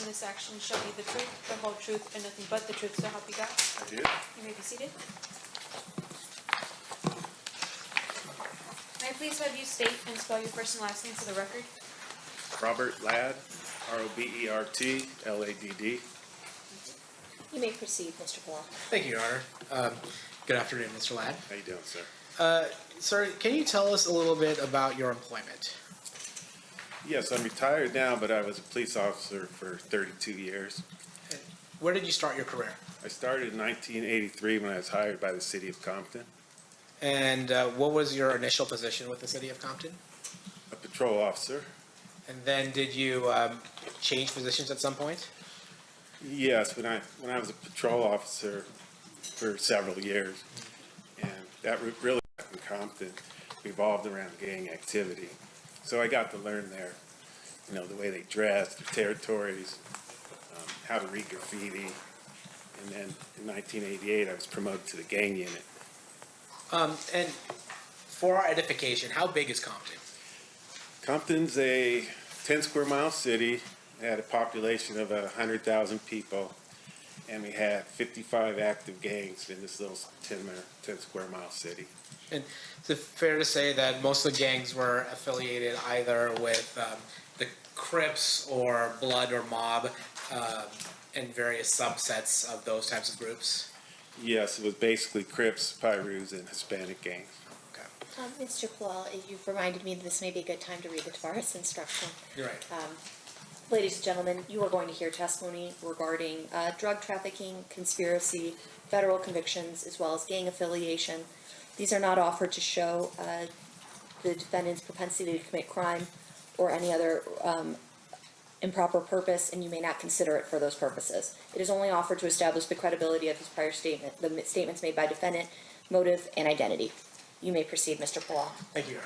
this action shall be the truth, the whole truth, and nothing but the truth, so help you God? I do. You may be seated. May I please have you state and spell your first and last name for the record? Robert Ladd, R-O-B-E-R-T-L-A-D-D. You may proceed, Mr. Blah. Thank you, Your Honor. Good afternoon, Mr. Ladd. How you doing, sir? Sir, can you tell us a little bit about your employment? Yes, I'm retired now, but I was a police officer for 32 years. Where did you start your career? I started in 1983 when I was hired by the city of Compton. And what was your initial position with the city of Compton? A patrol officer. And then did you change positions at some point? Yes, when I was a patrol officer for several years, and that really in Compton revolved around gang activity. So I got to learn there, the way they dressed, their territories, how to read graffiti, and then in 1988 I was promoted to the gang unit. And for our edification, how big is Compton? Compton's a 10 square mile city. It had a population of 100,000 people, and we had 55 active gangs in this little 10 square mile city. And is it fair to say that most of the gangs were affiliated either with the Crips or Blood or Mob and various subsets of those types of groups? Yes, it was basically Crips, Pyrus, and Hispanic gangs. Okay. Mr. Palal, you've reminded me that this may be a good time to read the Tavares instruction. You're right. Ladies and gentlemen, you are going to hear testimony regarding drug trafficking, conspiracy, federal convictions, as well as gang affiliation. These are not offered to show the defendant's propensity to commit crime or any other improper purpose, and you may not consider it for those purposes. It is only offered to establish the credibility of his prior statement, the statements made by defendant, motive, and identity. You may proceed, Mr. Palal. Thank you, Your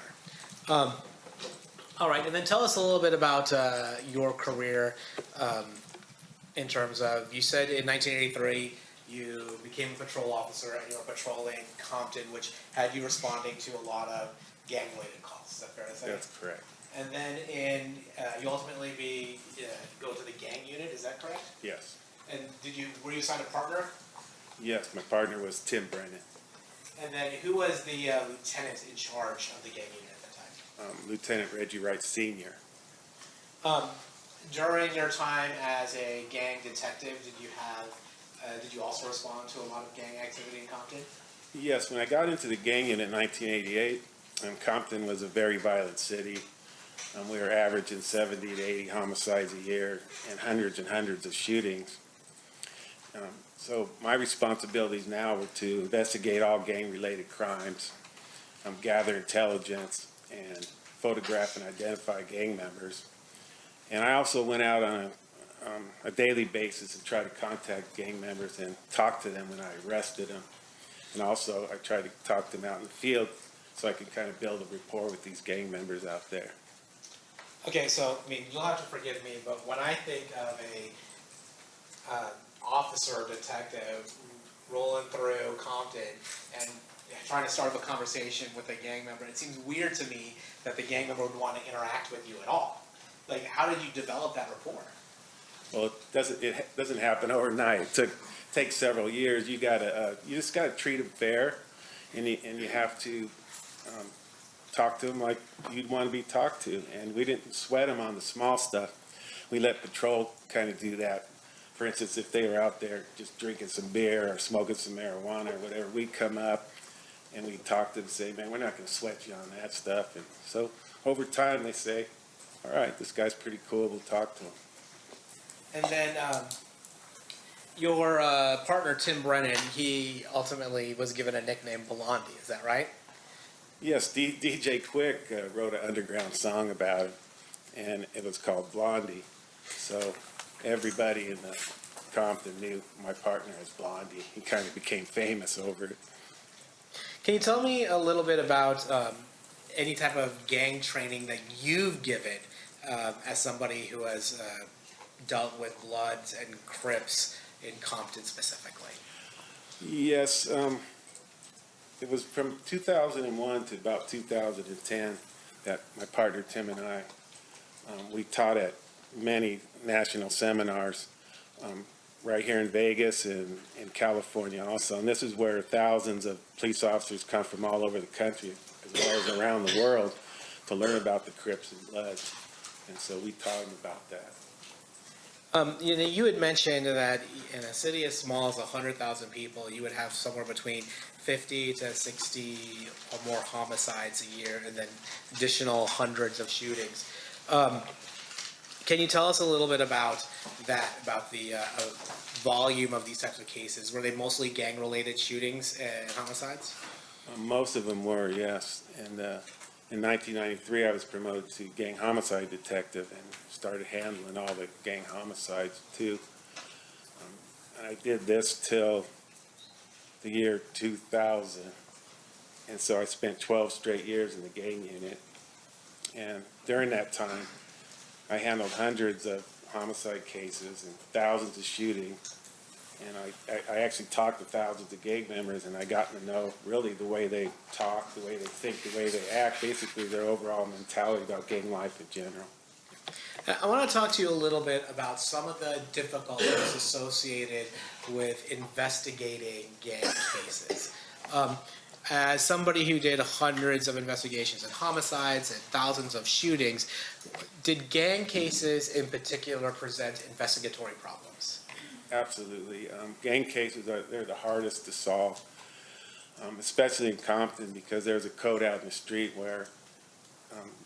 Honor. All right, and then tell us a little bit about your career in terms of, you said in 1983 you became a patrol officer and you were patrolling Compton, which had you responding to a lot of gang-related calls. Is that fair to say? That's correct. And then you ultimately go to the gang unit, is that correct? Yes. And were you assigned a partner? Yes, my partner was Tim Brennan. And then who was the lieutenant in charge of the gang unit at the time? Lieutenant Reggie Wright Sr. During your time as a gang detective, did you also respond to a lot of gang activity in Compton? Yes, when I got into the gang unit in 1988, Compton was a very violent city. We were averaging 70 to 80 homicides a year and hundreds of shootings. So my responsibilities now were to investigate all gang-related crimes, gather intelligence, and photograph and identify gang members. And I also went out on a daily basis and tried to contact gang members and talk to them when I arrested them. And also I tried to talk to them out in the field so I could kind of build a rapport with these gang members out there. Okay, so you'll have to forgive me, but when I think of a officer or detective rolling through Compton and trying to start up a conversation with a gang member, it seems weird to me that the gang member would want to interact with you at all. Like, how did you develop that rapport? Well, it doesn't happen overnight. It takes several years. You just gotta treat them fair, and you have to talk to them like you'd want to be talked to. And we didn't sweat them on the small stuff. We let patrol kind of do that. For instance, if they were out there just drinking some beer or smoking some marijuana or whatever, we'd come up and we'd talk to them and say, man, we're not going to sweat you on that stuff. And so over time they say, all right, this guy's pretty cool, we'll talk to him. And then your partner, Tim Brennan, he ultimately was given a nickname Blondie, is that right? Yes, DJ Quick wrote an underground song about it, and it was called Blondie. So everybody in the Compton knew my partner as Blondie. He kind of became famous over it. Can you tell me a little bit about any type of gang training that you've given as somebody who has dealt with Bloods and Crips in Compton specifically? Yes, it was from 2001 to about 2010 that my partner Tim and I, we taught at many national seminars right here in Vegas and in California also. And this is where thousands of police officers come from all over the country, as well as around the world, to learn about the Crips and Bloods. And so we taught them about that. You had mentioned that in a city as small as 100,000 people, you would have somewhere between 50 to 60 or more homicides a year, and then additional hundreds of shootings. Can you tell us a little bit about that, about the volume of these types of cases? Were they mostly gang-related shootings and homicides? Most of them were, yes. And in 1993, I was promoted to gang homicide detective and started handling all the gang homicides too. And I did this till the year 2000. And so I spent 12 straight years in the gang unit. And during that time, I handled hundreds of homicide cases and thousands of shootings. And I actually talked to thousands of gang members, and I got to know really the way they talk, the way they think, the way they act, basically their overall mentality about gang life in general. I want to talk to you a little bit about some of the difficulties associated with investigating gang cases. As somebody who did hundreds of investigations and homicides and thousands of shootings, did gang cases in particular present investigatory problems? Absolutely. Gang cases, they're the hardest to solve, especially in Compton, because there's a code out in the street where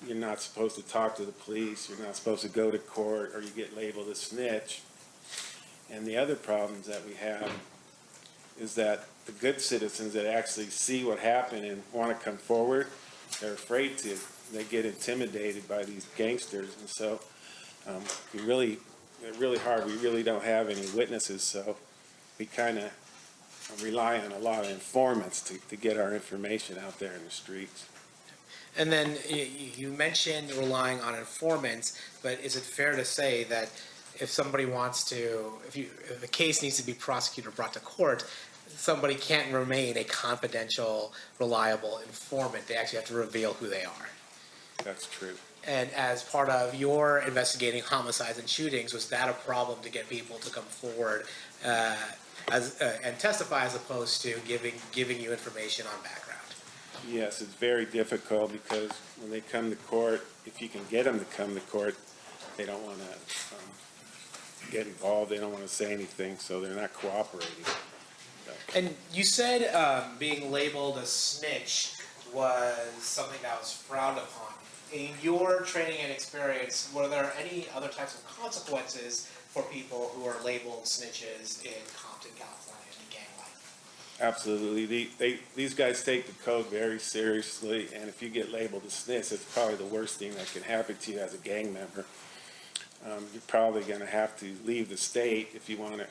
you're not supposed to talk to the police, you're not supposed to go to court, or you get labeled a snitch. And the other problems that we have is that the good citizens that actually see what happened and want to come forward, they're afraid to. They get intimidated by these gangsters. And so they're really hard. We really don't have any witnesses, so we kind of rely on a lot of informants to get our information out there in the streets. And then you mentioned relying on informants, but is it fair to say that if somebody wants to, if a case needs to be prosecuted or brought to court, somebody can't remain a confidential, reliable informant? They actually have to reveal who they are. That's true. And as part of your investigating homicides and shootings, was that a problem to get people to come forward and testify as opposed to giving you information on background? Yes, it's very difficult because when they come to court, if you can get them to come to court, they don't want to get involved. They don't want to say anything, so they're not cooperating. And you said being labeled a snitch was something that was frowned upon. In your training and experience, were there any other types of consequences for people who are labeled snitches in Compton, California, in gang life? Absolutely. These guys take the code very seriously, and if you get labeled a snitch, it's probably the worst thing that can happen to you as a gang member. You're probably going to have to leave the state if you want to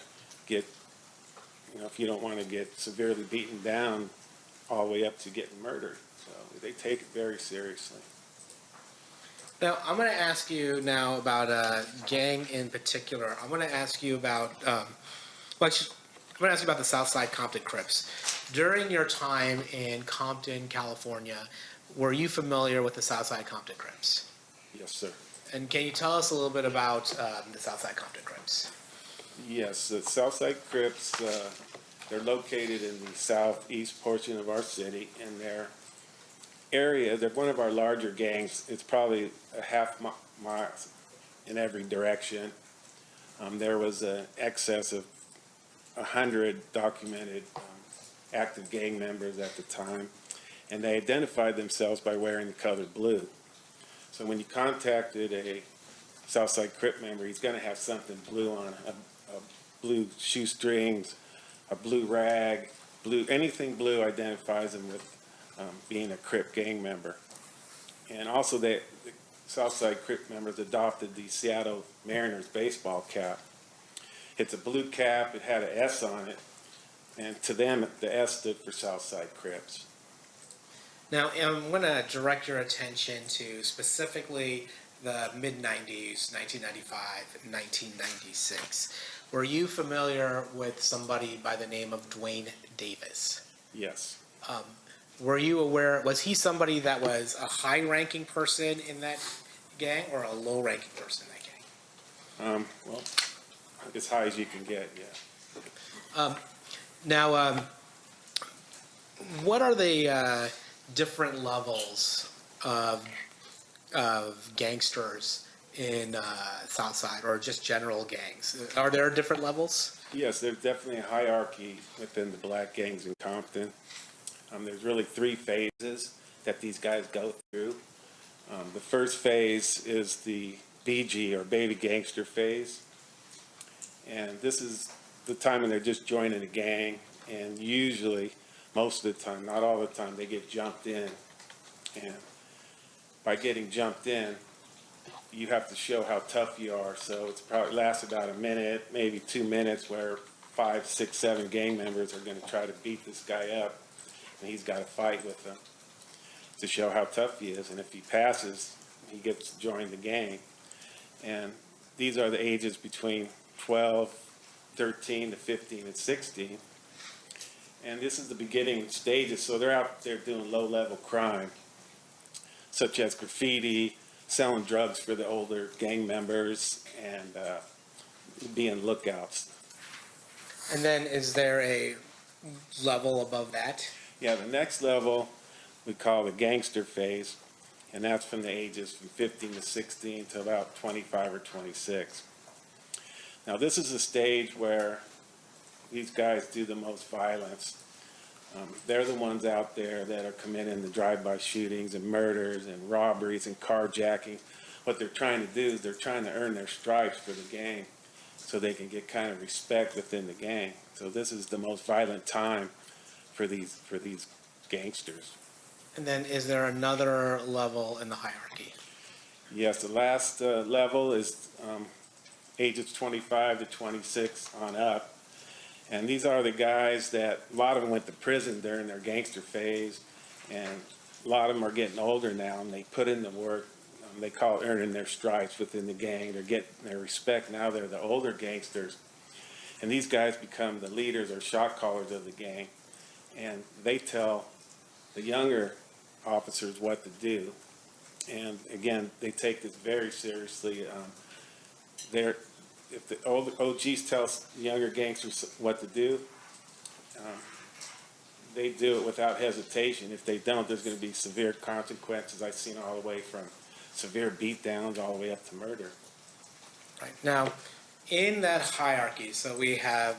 get, if you don't want to get severely beaten down all the way up to getting murdered. So they take it very seriously. Now, I'm going to ask you now about a gang in particular. I'm going to ask you about, I'm going to ask you about the Southside Compton Crips. During your time in Compton, California, were you familiar with the Southside Compton Crips? Yes, sir. And can you tell us a little bit about the Southside Compton Crips? Yes, the Southside Crips, they're located in the southeast portion of our city, and they're one of our larger gangs. It's probably a half mile in every direction. There was an excess of 100 documented active gang members at the time, and they identified themselves by wearing the color blue. So when you contacted a Southside Crip member, he's going to have something blue on, a blue shoestrings, a blue rag, anything blue identifies him with being a Crip gang member. And also the Southside Crip members adopted the Seattle Mariners baseball cap. It's a blue cap, it had an S on it, and to them the S stood for Southside Crips. Now, I'm going to direct your attention to specifically the mid-90s, 1995, 1996. Were you familiar with somebody by the name of Dwayne Davis? Yes. Were you aware, was he somebody that was a high-ranking person in that gang or a low-ranking person in that gang? Well, as high as you can get, yeah. Now, what are the different levels of gangsters in Southside, or just general gangs? Are there different levels? Yes, there's definitely a hierarchy within the black gangs in Compton. There's really three phases that these guys go through. The first phase is the BG, or baby gangster phase. And this is the time when they're just joining a gang, and usually, most of the time, not all the time, they get jumped in. And by getting jumped in, you have to show how tough you are. So it's probably lasts about a minute, maybe 2 minutes, where 5, 6, 7 gang members are going to try to beat this guy up, and he's got to fight with them to show how tough he is. And if he passes, he gets to join the gang. And these are the ages between 12, 13 to 15 and 16. And this is the beginning stages, so they're out there doing low-level crime, such as graffiti, selling drugs for the older gang members, and being lookouts. And then is there a level above that? Yeah, the next level we call the gangster phase, and that's from the ages from 15 to 16 to about 25 or 26. Now, this is a stage where these guys do the most violence. They're the ones out there that are committing the drive-by shootings and murders and robberies and carjacking. What they're trying to do is they're trying to earn their stripes for the gang so they can get kind of respect within the gang. So this is the most violent time for these gangsters. And then is there another level in the hierarchy? Yes, the last level is ages 25 to 26 on up. And these are the guys that, a lot of them went to prison during their gangster phase, and a lot of them are getting older now, and they put in the work. They call it earning their stripes within the gang. They're getting their respect now. They're the older gangsters. And these guys become the leaders or shot callers of the gang. And they tell the younger officers what to do. And again, they take this very seriously. If the older OGs tell younger gangsters what to do, they do it without hesitation. If they don't, there's going to be severe consequences. I've seen all the way from severe beatdowns all the way up to murder. Right. Now, in that hierarchy, so we have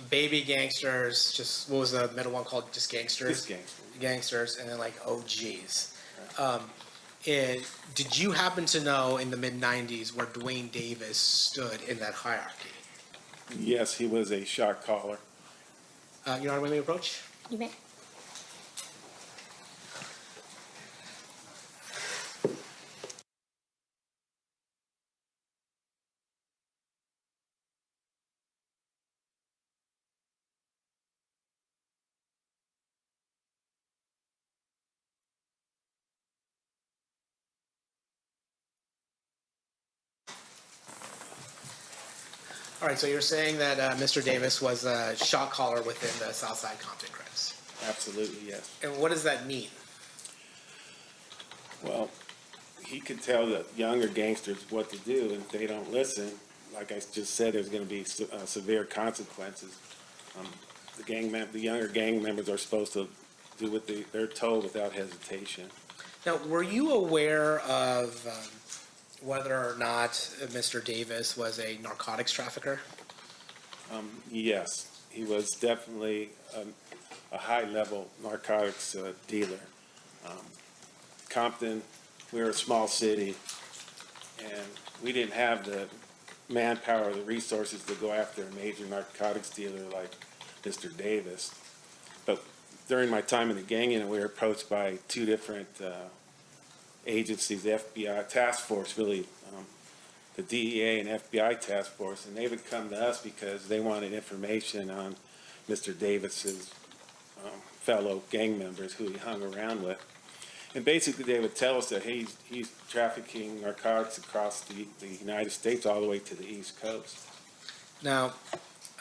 baby gangsters, just, what was the middle one called? Just gangsters? Just gangsters. Gangsters, and then like OGs. Did you happen to know in the mid-90s where Dwayne Davis stood in that hierarchy? Yes, he was a shot caller. You know what we approach? You may. All right, so you're saying that Mr. Davis was a shot caller within the Southside Compton Crips. Absolutely, yes. And what does that mean? Well, he could tell the younger gangsters what to do, and if they don't listen, like I just said, there's going to be severe consequences. The younger gang members are supposed to do what they're told without hesitation. Now, were you aware of whether or not Mr. Davis was a narcotics trafficker? Yes, he was definitely a high-level narcotics dealer. Compton, we were a small city, and we didn't have the manpower or the resources to go after a major narcotics dealer like Mr. Davis. But during my time in the gang unit, we were approached by two different agencies, the FBI task force, really, the DEA and FBI task force, and they would come to us because they wanted information on Mr. Davis's fellow gang members who he hung around with. And basically they would tell us that he's trafficking narcotics across the United States all the way to the East Coast. Now,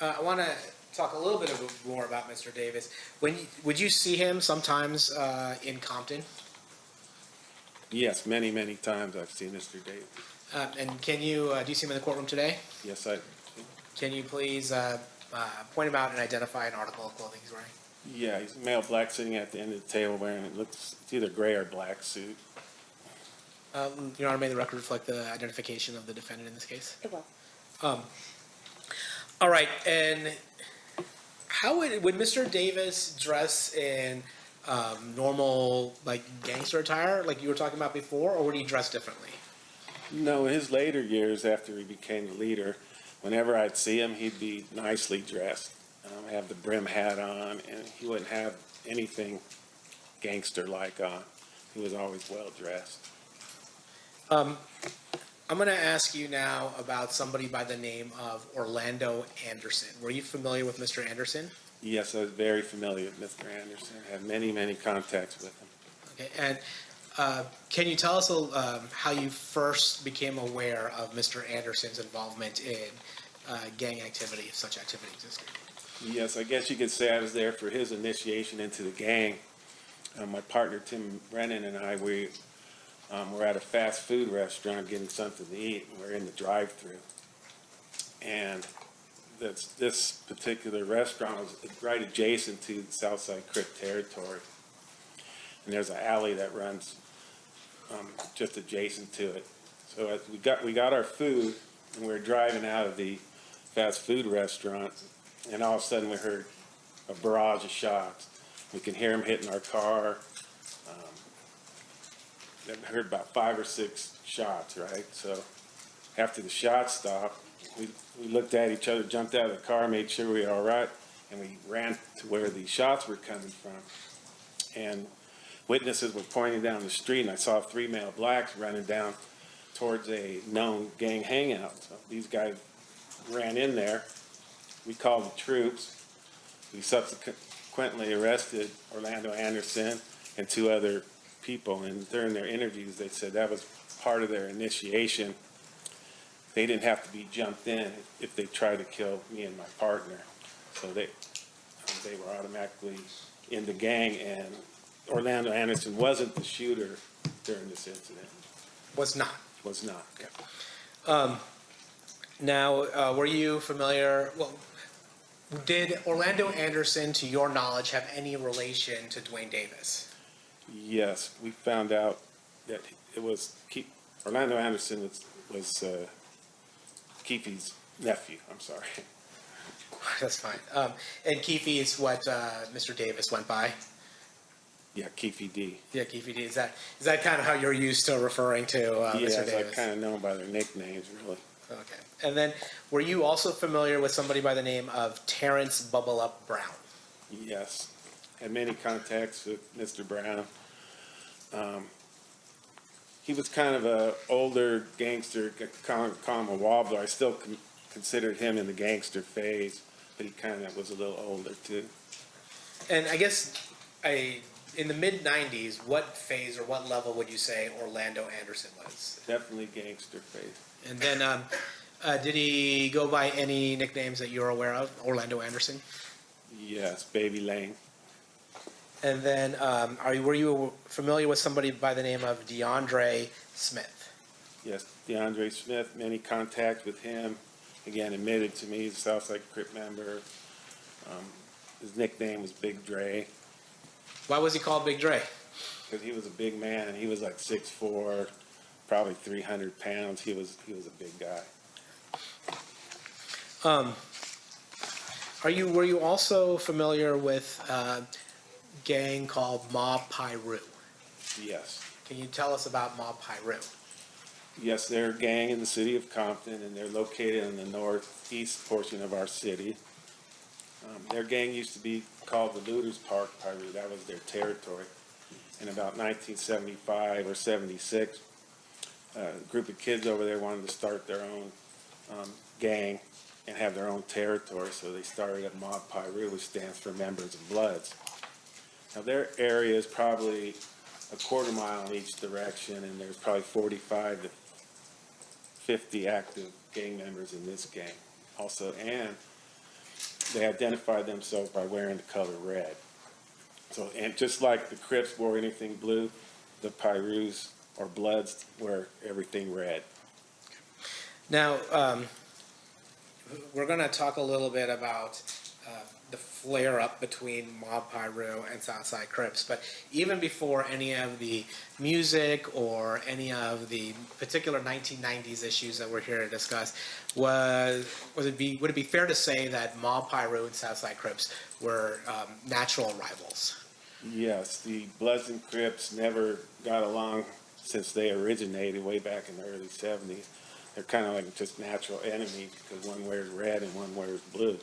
I want to talk a little bit more about Mr. Davis. Would you see him sometimes in Compton? Yes, many, many times I've seen Mr. Davis. And can you, do you see him in the courtroom today? Yes, I, Can you please point him out and identify an article of clothing he's wearing? yeah, he's a male black sitting at the end of the table wearing, it's either gray or black suit. Your Honor, may the record reflect the identification of the defendant in this case? It will. All right, and how would Mr. Davis dress in normal, like, gangster attire, like you were talking about before, or would he dress differently? No, in his later years after he became the leader, whenever I'd see him, he'd be nicely dressed. Have the brim hat on, and he wouldn't have anything gangster-like on. He was always well-dressed. I'm going to ask you now about somebody by the name of Orlando Anderson. Were you familiar with Mr. Anderson? Yes, I was very familiar with Mr. Anderson. I had many, many contacts with him. Okay, and can you tell us how you first became aware of Mr. Anderson's involvement in gang activity, if such activity existed? Yes, I guess you could say I was there for his initiation into the gang. My partner Tim Brennan and I, we were at a fast food restaurant getting something to eat, and we're in the drive-thru. And this particular restaurant was right adjacent to the Southside Crip territory. And there's an alley that runs just adjacent to it. So as we got our food, and we were driving out of the fast food restaurant, and all of a sudden we heard a barrage of shots. We can hear them hitting our car. I heard about 5 or 6 shots, right? So after the shots stopped, we looked at each other, jumped out of the car, made sure we were all right, and we ran to where the shots were coming from. And witnesses were pointing down the street, and I saw 3 male blacks running down towards a known gang hangout. So these guys ran in there. We called the troops. We subsequently arrested Orlando Anderson and 2 other people, and during their interviews they said that was part of their initiation. They didn't have to be jumped in if they tried to kill me and my partner. So they were automatically in the gang, and Orlando Anderson wasn't the shooter during this incident. Was not. Was not. Okay. Now, were you familiar, well, did Orlando Anderson, to your knowledge, have any relation to Dwayne Davis? Yes, we found out that it was Orlando Anderson was Keefe's nephew. I'm sorry. That's fine. And Keefe is what Mr. Davis went by? Yeah, Keefe D. Yeah, Keefe D. Is that kind of how you're used to referring to Mr. Yes, Davis? I kind of know by their nicknames, really. Okay. And then, were you also familiar with somebody by the name of Terrence Bubble Up Brown? Yes, had many contacts with Mr. Brown. He was kind of a older gangster, call him a wobbler. I still considered him in the gangster phase, but he kind of was a little older too. And I guess in the mid-'90s, what phase or what level would you say Orlando Anderson was? Definitely gangster phase. And then, did he go by any nicknames that you're aware of, Orlando Anderson? Yes, Baby Lane. And then, were you familiar with somebody by the name of DeAndre Smith? Yes, DeAndre Smith, many contacts with him. Again, admitted to me, he's a Southside Crip member. His nickname was Big Dre. Why was he called Big Dre? Because he was a big man. He was like 6'4", probably 300 pounds. He was a big guy. Were you also familiar with a gang called Mob Piru? Yes. Can you tell us about Mob Piru? Yes, they're a gang in the city of Compton, and they're located in the northeast portion of our city. Their gang used to be called the Looters Park Piru. That was their territory. In about 1975 or 76, a group of kids over there wanted to start their own gang and have their own territory, so they started at Mob Piru, which stands for Members of Bloods. Now, their area is probably a quarter mile in each direction, and there's probably 45 to 50 active gang members in this gang also, and they identified themselves by wearing the color red. So, and just like the Crips wore anything blue, the Pirus or Bloods wear everything red. Now, we're going to talk a little bit about the flare-up between Mob Piru and Southside Crips, but even before any of the music or any of the particular 1990s issues that we're here to discuss, would it be fair to say that Mob Piru and Southside Crips were natural rivals? Yes, the Bloods and Crips never got along since they originated way back in the early 70s. They're kind of like just natural enemies because one wears red and one wears blue.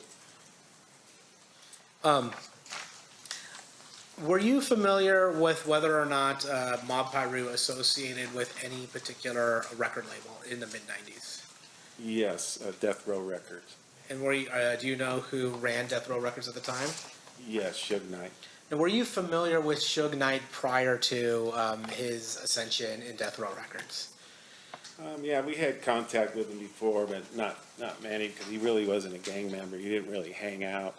Were you familiar with whether or not Mob Piru associated with any particular record label in the mid-90s? Yes, Death Row Records. And do you know who ran Death Row Records at the time? Yes, Suge Knight. And were you familiar with Suge Knight prior to his ascension in Death Row Records? Yeah, we had contact with him before, but not many because he really wasn't a gang member. He didn't really hang out,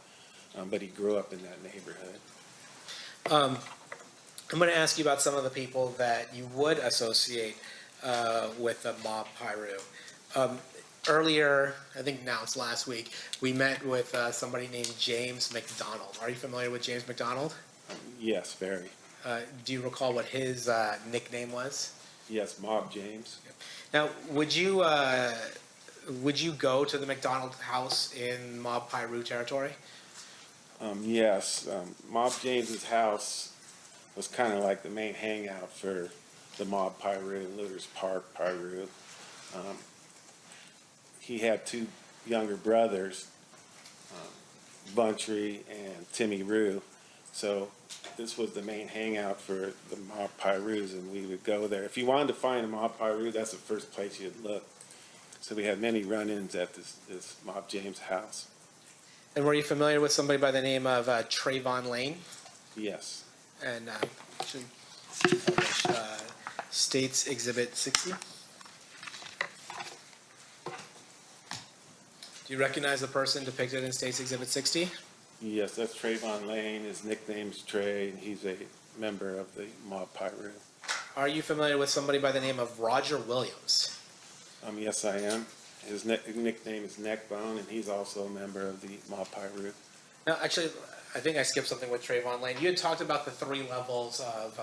but he grew up in that neighborhood. I'm going to ask you about some of the people that you would associate with the Mob Piru. Earlier, I think now it's last week, we met with somebody named James McDonald. Are you familiar with James McDonald? Yes, very. Do you recall what his nickname was? Yes, Mob James. Now, would you go to the McDonald house in Mob Piru territory? Yes, Mob James's house was kind of like the main hangout for the Mob Piru, Looters Park Piru. He had two younger brothers, Buntry and Timmy Rue. So this was the main hangout for the Mob Pirus, and we would go there. If you wanted to find a Mob Piru, that's the first place you'd look. So we had many run-ins at this Mob James house. And were you familiar with somebody by the name of Trayvon Lane? Yes. And should publish States Exhibit 60. Do you recognize the person depicted in States Exhibit 60? Yes, that's Trayvon Lane. His nickname's Trey, and he's a member of the Mob Piru. Are you familiar with somebody by the name of Roger Williams? Yes, I am. His nickname is Neckbone, and he's also a member of the Mob Piru. Now, actually, I think I skipped something with Trayvon Lane. You had talked about the three levels of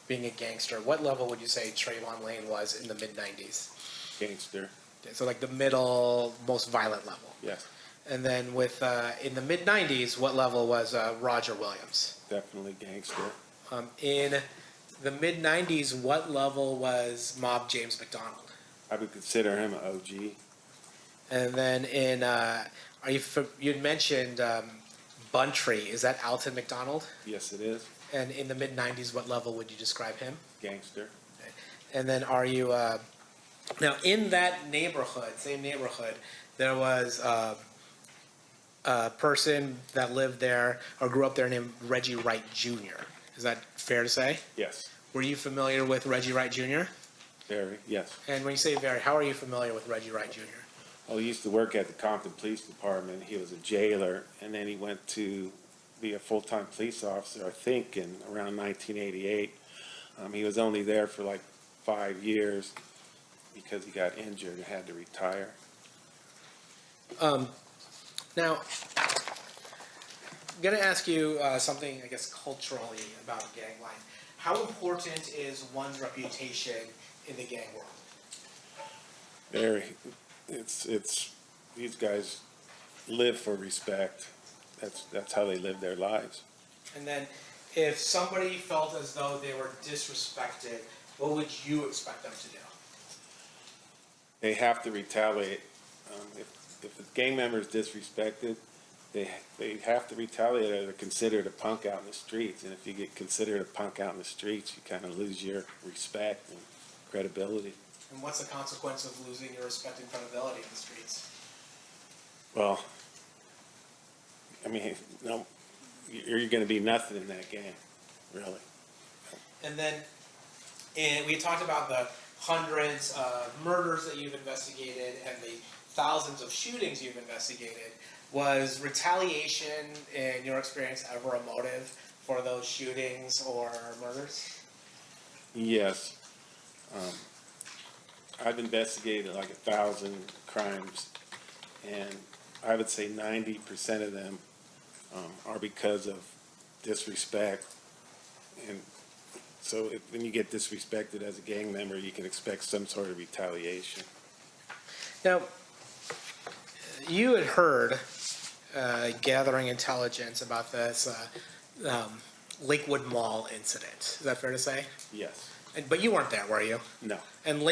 being a gangster. What level would you say Trayvon Lane was in the mid-90s? Gangster. So like the middle, most violent level. Yes, And then with in the mid-90s, what level was Roger Williams? definitely gangster. In the mid-90s, what level was Mob James McDonald? I would consider him an OG. And then in, you'd mentioned Buntry. Is that Alton McDonald? Yes, it is. And in the mid-90s, what level would you describe him? Gangster. And then are you, now in that neighborhood, same neighborhood, there was a person that lived there or grew up there named Reggie Wright Jr. Is that fair to say? Yes, Were you familiar with Reggie Wright Jr.? very, yes. And when you say very, how are you familiar with Reggie Wright Jr.? Well, he used to work at the Compton Police Department. He was a jailer, and then he went to be a full-time police officer, I think, in around 1988. He was only there for like 5 years because he got injured and had to retire. Now, I'm going to ask you something, I guess, culturally about gang life. How important is one's reputation in the gang world? Very. It's these guys live for respect. That's how they live their lives. And then, if somebody felt as though they were disrespected, what would you expect them to do? They have to retaliate. If a gang member is disrespected, they have to retaliate, or they're considered a punk out in the streets. And if you get considered a punk out in the streets, you kind of lose your respect and credibility. And what's the consequence of losing your respect and credibility in the streets? Well, I mean, no, you're going to be nothing in that gang, really. And then, we talked about the hundreds of murders that you've investigated and the thousands of shootings you've investigated. Was retaliation, in your experience, ever a motive for those shootings or murders? Yes. I've investigated like 1,000 crimes, and I would say 90% of them are because of disrespect. And so when you get disrespected as a gang member, you can expect some sort of retaliation. Now, you had heard gathering intelligence about this Lakewood Mall incident. Is that fair to say? Yes. But you weren't there, were you? No. And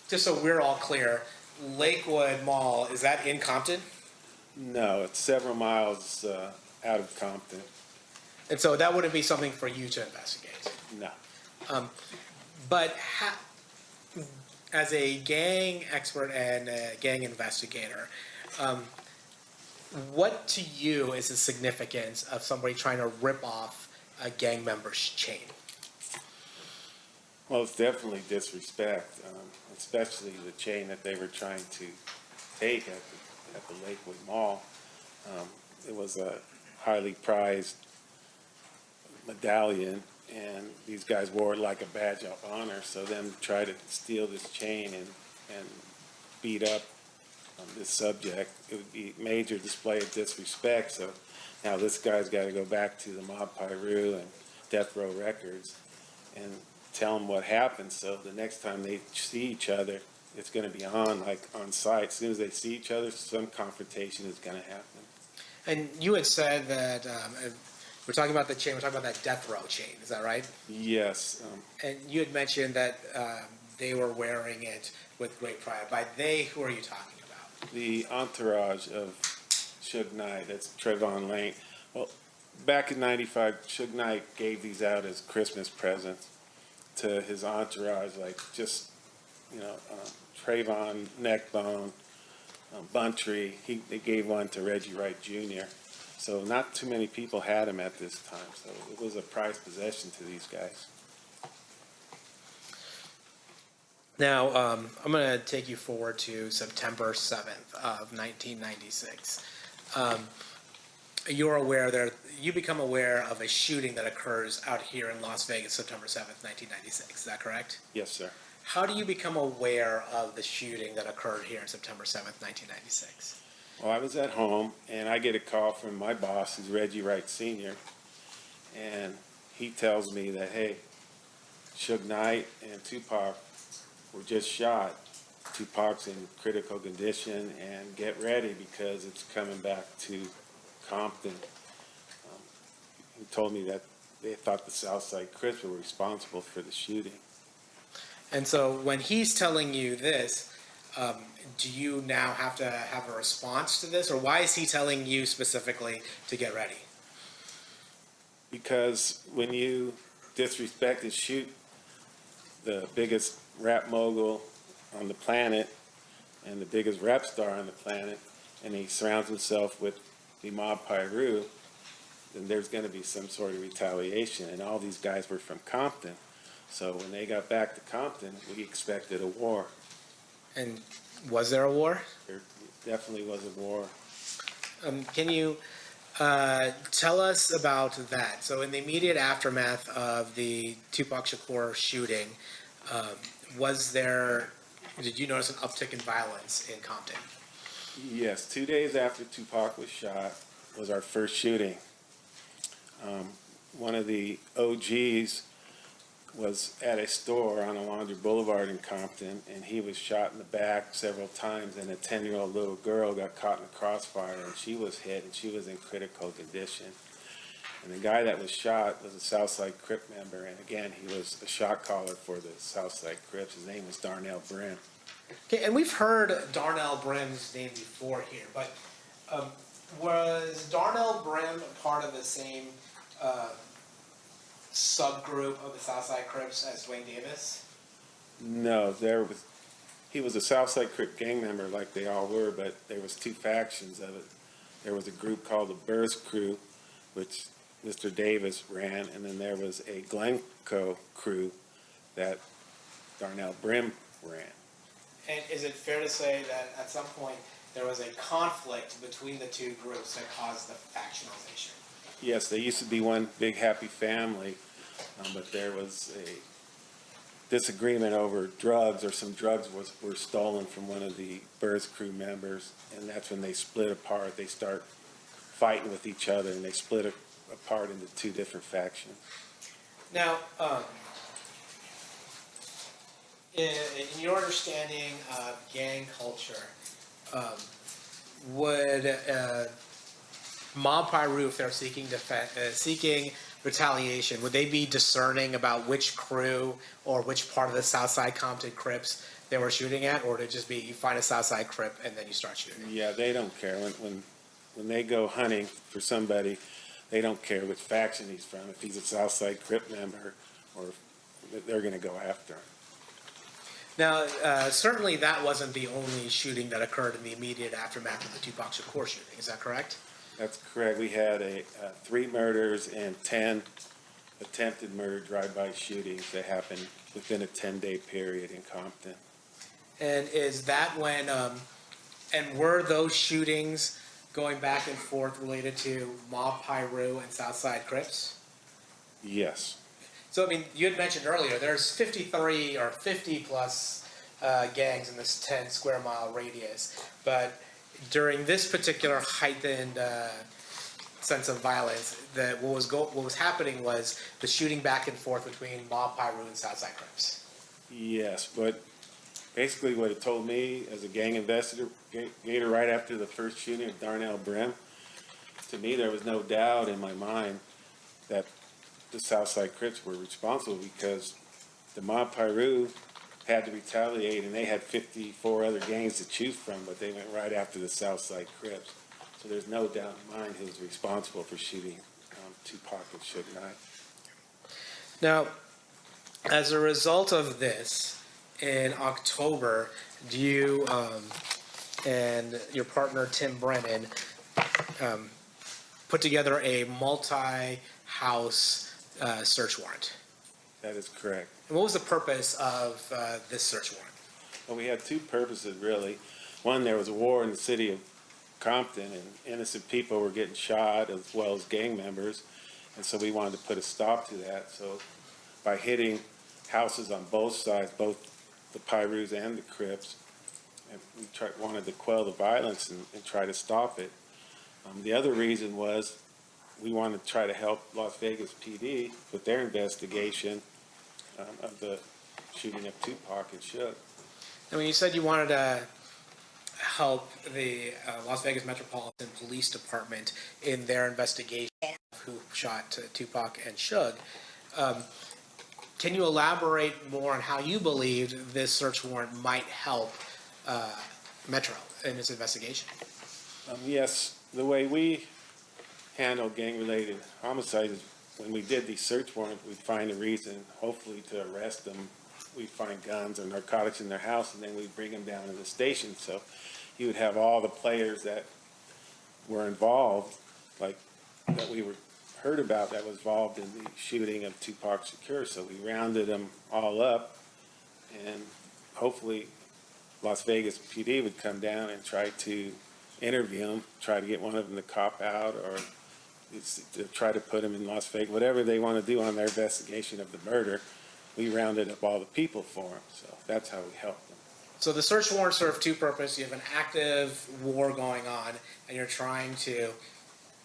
just so we're all clear, Lakewood Mall, is that in Compton? No, it's several miles out of Compton. And so that wouldn't be something for you to investigate. No. But as a gang expert and a gang investigator, what to you is the significance of somebody trying to rip off a gang member's chain? Well, it's definitely disrespect, especially the chain that they were trying to take at the Lakewood Mall. It was a highly prized medallion, and these guys wore it like a badge of honor. So them try to steal this chain and beat up this subject, it would be a major display of disrespect. So now this guy's got to go back to the Mob Piru and Death Row Records and tell them what happened. So the next time they see each other, it's going to be on site. As soon as they see each other, some confrontation is going to happen. And you had said that we're talking about the chain, we're talking about that Death Row chain, is that right? Yes. And you had mentioned that they were wearing it with great pride. By they, who are you talking about? The entourage of Suge Knight, that's Trayvon Lane. Well, back in '95, Suge Knight gave these out as Christmas presents to his entourage, like just, Trayvon, Neckbone, Buntree. They gave one to Reggie Wright Jr. So not too many people had him at this time. So it was a prized possession to these guys. Now, I'm going to take you forward to September 7th of 1996. You become aware of a shooting that occurs out here in Las Vegas, September 7th, 1996. Is that correct? Yes, sir. How do you become aware of the shooting that occurred here on September 7th, 1996? Well, I was at home, and I get a call from my boss, who's Reggie Wright Sr., and he tells me that, hey, Suge Knight and Tupac were just shot. Tupac's in critical condition, and get ready because it's coming back to Compton. He told me that they thought the Southside Crips were responsible for the shooting. And so when he's telling you this, do you now have to have a response to this, or why is he telling you specifically to get ready? Because when you disrespect and shoot the biggest rap mogul on the planet and the biggest rap star on the planet, and he surrounds himself with the Mob Piru, then there's going to be some sort of retaliation. And all these guys were from Compton. So when they got back to Compton, we expected a war. And was there a war? There definitely was a war. Can you tell us about that? So in the immediate aftermath of the Tupac Shakur shooting, did you notice an uptick in violence in Compton? Yes, 2 days after Tupac was shot was our first shooting. One of the OGs was at a store on Alondra Boulevard in Compton, and he was shot in the back several times, and a 10-year-old little girl got caught in a crossfire, and she was hit, and she was in critical condition. And the guy that was shot was a Southside Crip member, and again, he was a shot caller for the Southside Crips. His name was Darnell Brim. Okay, and we've heard Darnell Brim's name before here, but was Darnell Brim part of the same subgroup of the Southside Crips as Dwayne Davis? No, he was a Southside Crip gang member like they all were, but there was two factions of it. There was a group called the Burst Crew, which Mr. Davis ran, and then there was a Glencoe crew that Darnell Brim ran. And is it fair to say that at some point there was a conflict between the two groups that caused the factionalization? Yes, they used to be one big happy family, but there was disagreement over drugs, or some drugs were stolen from one of the Birds crew members, and that's when they split apart. They start fighting with each other, and they split apart into two different factions. Now, in your understanding of gang culture, would Mob Piru, if they're seeking retaliation, would they be discerning about which crew or which part of the Southside Compton Crips they were shooting at, or would it just be you find a Southside Crip and then you start shooting? Yeah, they don't care. When they go hunting for somebody, they don't care which faction he's from. If he's a Southside Crip member, or they're going to go after him. Now, certainly that wasn't the only shooting that occurred in the immediate aftermath of the Tupac Shakur shooting. Is that correct? That's correct. We had 3 murders and 10 attempted murder drive-by shootings that happened within a 10-day period in Compton. And is that when, and were those shootings going back and forth related to Mob Piru and Southside Crips? Yes. So, I mean, you had mentioned earlier, there's 53 or 50 plus gangs in this 10 square mile radius. But during this particular heightened sense of violence, what was happening was the shooting back and forth between Mob Piru and Southside Crips. Yes, but basically what it told me as a gang investigator right after the first shooting of Darnell Brim, to me there was no doubt in my mind that the Southside Crips were responsible, because the Mob Piru had to retaliate, and they had 54 other gangs to choose from, but they went right after the Southside Crips. So there's no doubt in my mind who was responsible for shooting Tupac and Suge Knight. Now, as a result of this, in October, do you and your partner Tim Brennan put together a multi-house search warrant? That is correct. And what was the purpose of this search warrant? Well, we had 2 purposes, really. One, there was a war in the city of Compton, and innocent people were getting shot, as well as gang members, and so we wanted to put a stop to that. So by hitting houses on both sides, both the Pirus and the Crips, and we wanted to quell the violence and try to stop it. The other reason was we wanted to try to help Las Vegas PD with their investigation of the shooting of Tupac and Suge. And when you said you wanted to help the Las Vegas Metropolitan Police Department in their investigation of who shot Tupac and Suge, can you elaborate more on how you believed this search warrant might help Metro in its investigation? Yes, the way we handle gang-related homicides is when we did these search warrants, we'd find a reason, hopefully, to arrest them. We'd find guns or narcotics in their house, and then we'd bring them down to the station. So you would have all the players that were involved, like that we heard about, that was involved in the shooting of Tupac Shakur. So we rounded them all up, and hopefully Las Vegas PD would come down and try to interview them, try to get one of them to cop out, or to try to put them in Las Vegas, whatever they want to do on their investigation of the murder. We rounded up all the people for them, so that's how we helped them. So the search warrant served 2 purposes. You have an active war going on, and you're trying to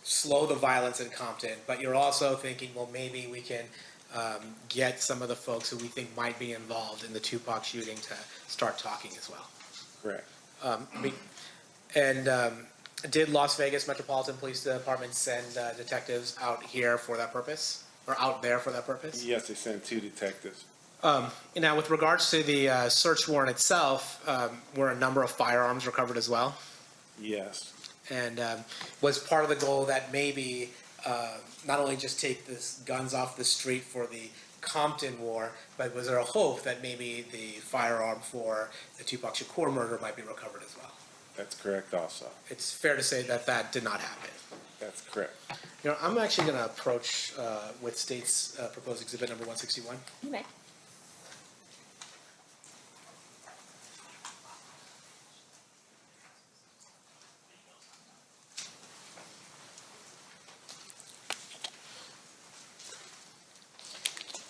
slow the violence in Compton, but you're also thinking, well, maybe we can get some of the folks who we think might be involved in the Tupac shooting to start talking as well. Correct. Did Las Vegas Metropolitan Police Department send detectives out here for that purpose, or out there for that purpose? Yes, they sent 2 detectives. Now, with regards to the search warrant itself, were a number of firearms recovered as well? Yes. And was part of the goal that maybe not only just take this guns off the street for the Compton war, but was there a hope that maybe the firearm for the Tupac Shakur murder might be recovered as well? That's correct also. It's fair to say that that did not happen. That's correct. You know, I'm actually going to approach with State's proposed exhibit number 161. You may.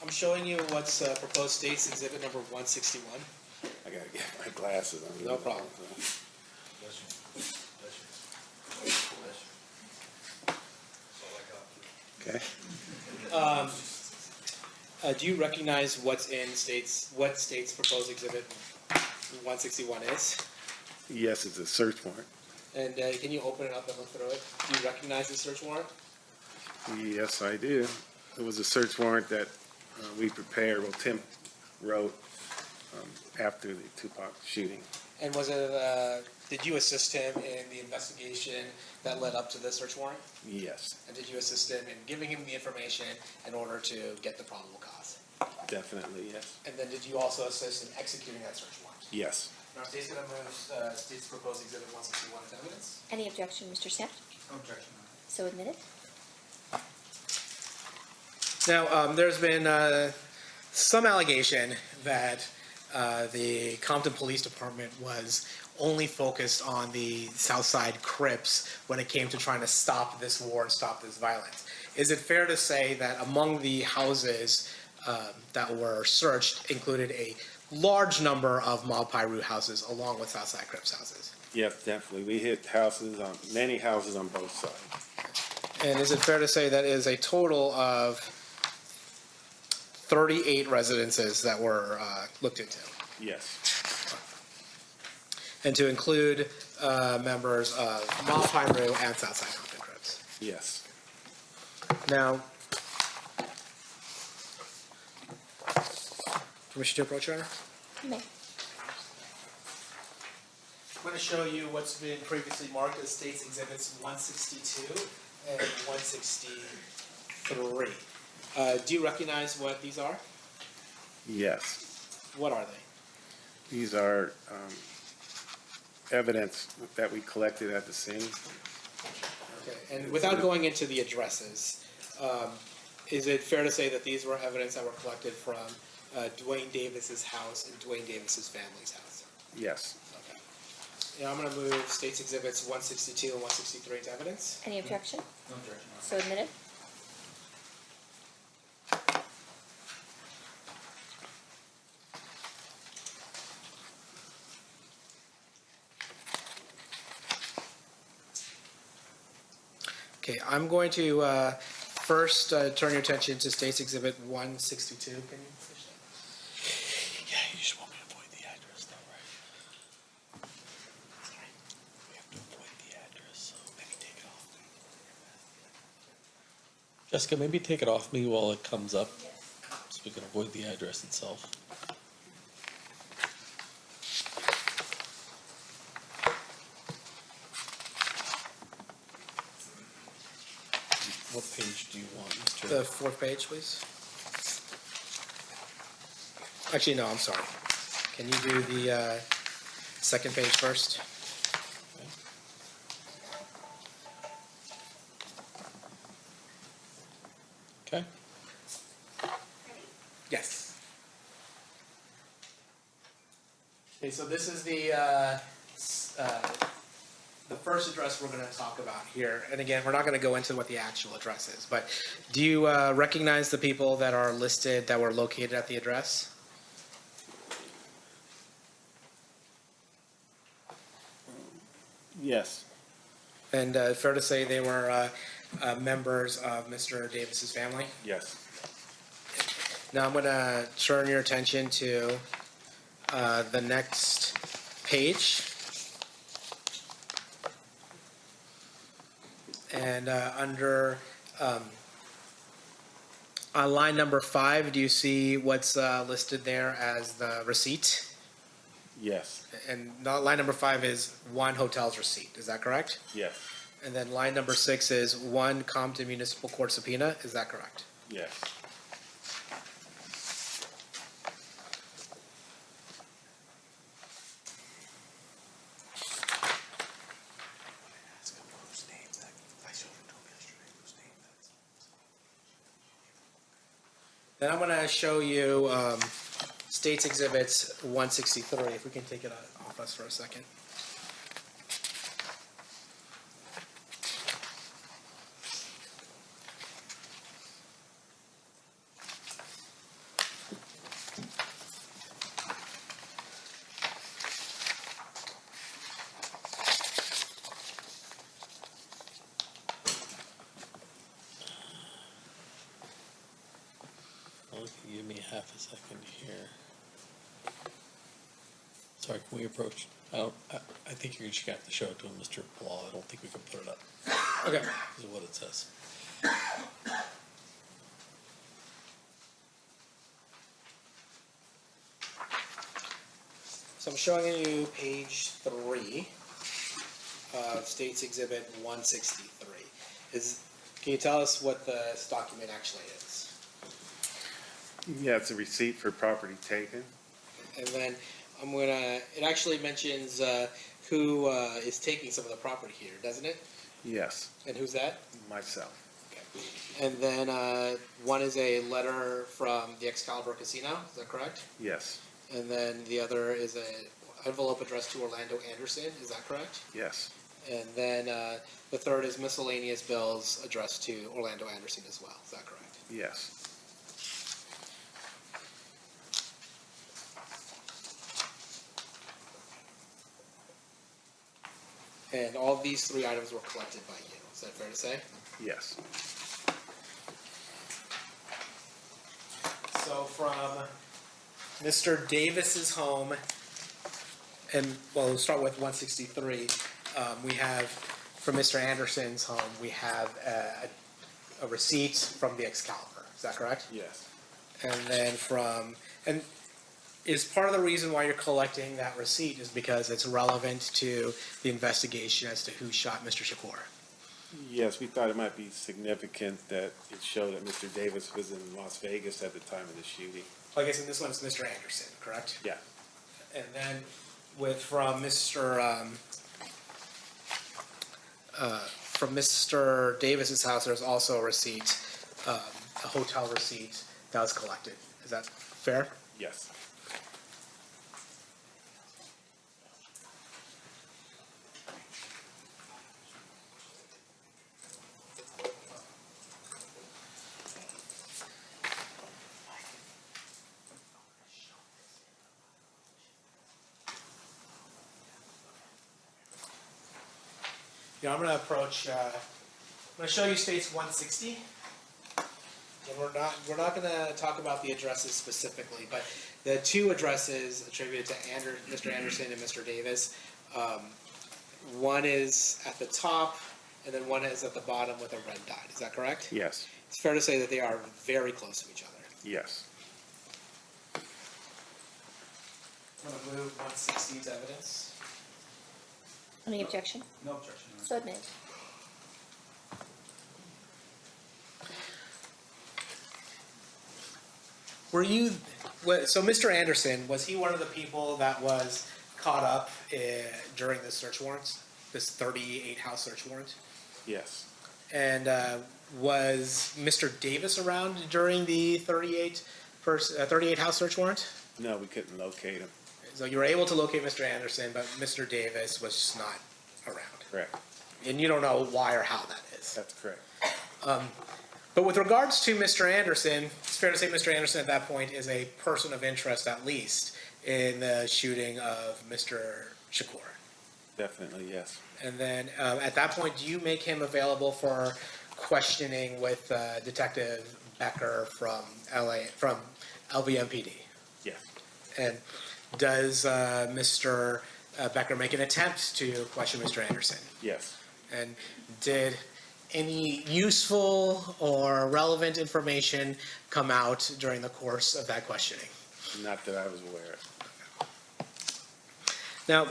I'm showing you what's proposed states exhibit number 161. I gotta get my glasses on. No problem. Okay. Do you recognize what state's proposed exhibit 161 is? Yes, it's a search warrant. And can you open it up and look through it? Do you recognize the search warrant? Yes, I do. It was a search warrant that we prepared, well, Tim wrote after the Tupac shooting. And was it, did you assist him in the investigation that led up to the search warrant? Yes, And did you assist him in giving him the information in order to get the probable cause? definitely, yes. And then did you also assist in executing that search warrant? Yes. Now, state's going to move state's proposed exhibit 161 as evidence. Any objection, Mr. Snapp? No objection. So admitted. Now, there's been some allegation that the Compton Police Department was only focused on the Southside Crips when it came to trying to stop this war and stop this violence. Is it fair to say that among the houses that were searched included a large number of Mob Piru houses along with Southside Crips houses? Yes, definitely. We hit many houses on both sides. And is it fair to say that is a total of 38 residences that were looked into? Yes. And to include members of Mob Piru and Southside Compton Crips? Yes. Now, permission to approach, Your Honor? You may. I'm going to show you what's been previously marked as State's Exhibits 162 and 163. Do you recognize what these are? Yes. What are they? These are evidence that we collected at the scene. Okay, and without going into the addresses, is it fair to say that these were evidence that were collected from Dwayne Davis's house and Dwayne Davis's family's house? Yes. Okay. Yeah, I'm going to move State's Exhibits 162 and 163 to evidence. Any objection? No objection. So admitted. Okay, I'm going to first turn your attention to State's Exhibit 162. Can you finish that? Yeah, you just want me to avoid the address though, right? Sorry. We have to avoid the address, so maybe take it off me. Jessica, maybe take it off me while it comes up, so we can avoid the address itself. What page do you want, Mr.? The fourth page, please. Actually, no, I'm sorry. Can you do the second page first? Okay. Yes. Okay, so this is the first address we're going to talk about here. And again, we're not going to go into what the actual address is, but do you recognize the people that are listed that were located at the address? Yes. And fair to say they were members of Mr. Davis's family? Yes. Now I'm going to turn your attention to the next page. And under on line number 5, do you see what's listed there as the receipt? Yes. And line number 5 is 1 hotel's receipt. Is that correct? Yes. And then line number 6 is 1 Compton Municipal Court subpoena. Is that correct? Yes. Then I'm going to show you State's Exhibits 163, if we can take it off us for a second. Give me half a second here. Sorry, can we approach? I think you're just gonna have to show it to him, Mr. Paul. I don't think we can put it up. Okay. This is what it says. So I'm showing you page 3 of States Exhibit 163. Can you tell us what this document actually is? Yeah, it's a receipt for property taken. And then it actually mentions who is taking some of the property here, doesn't it? Yes, And who's that? myself. Okay. And then one is a letter from the Excalibur Casino, is that correct? Yes, And then the other is an envelope addressed to Orlando Anderson, is that correct? yes, And then the third is miscellaneous bills addressed to Orlando Anderson as well, is that correct? yes. And all of these 3 items were collected by you, is that fair to say? Yes. So from Mr. Davis's home, and well, we'll start with 163. We have from Mr. Anderson's home, we have a receipt from the Excalibur. Is that correct? Yes. And then and is part of the reason why you're collecting that receipt is because it's relevant to the investigation as to who shot Mr. Shakur. Yes, we thought it might be significant that it showed that Mr. Davis was in Las Vegas at the time of the shooting. I guess in this one it's Mr. Anderson, correct? Yeah. And then from Mr. Davis's house, there's also a receipt, a hotel receipt that was collected. Is that fair? Yes. Yeah, I'm going to show you states 160. And we're not going to talk about the addresses specifically, but the 2 addresses attributed to Mr. Anderson and Mr. Davis, one is at the top, and then one is at the bottom with a red dot. Is that correct? Yes. It's fair to say that they are very close to each other. Yes. I'm going to move 160 to evidence. Any objection? No objection. So admitted. So Mr. Anderson, was he one of the people that was caught up during the search warrants, this 38 house search warrant? Yes. And was Mr. Davis around during the 38 house search warrant? No, we couldn't locate him. So you were able to locate Mr. Anderson, but Mr. Davis was just not around. Correct. And you don't know why or how that is. That's correct. But with regards to Mr. Anderson, it's fair to say Mr. Anderson at that point is a person of interest, at least, in the shooting of Mr. Shakur. Definitely, yes. And then at that point, do you make him available for questioning with Detective Becker from LVMPD? Yes. And does Mr. Becker make an attempt to question Mr. Anderson? Yes. And did any useful or relevant information come out during the course of that questioning? Not that I was aware of. Now,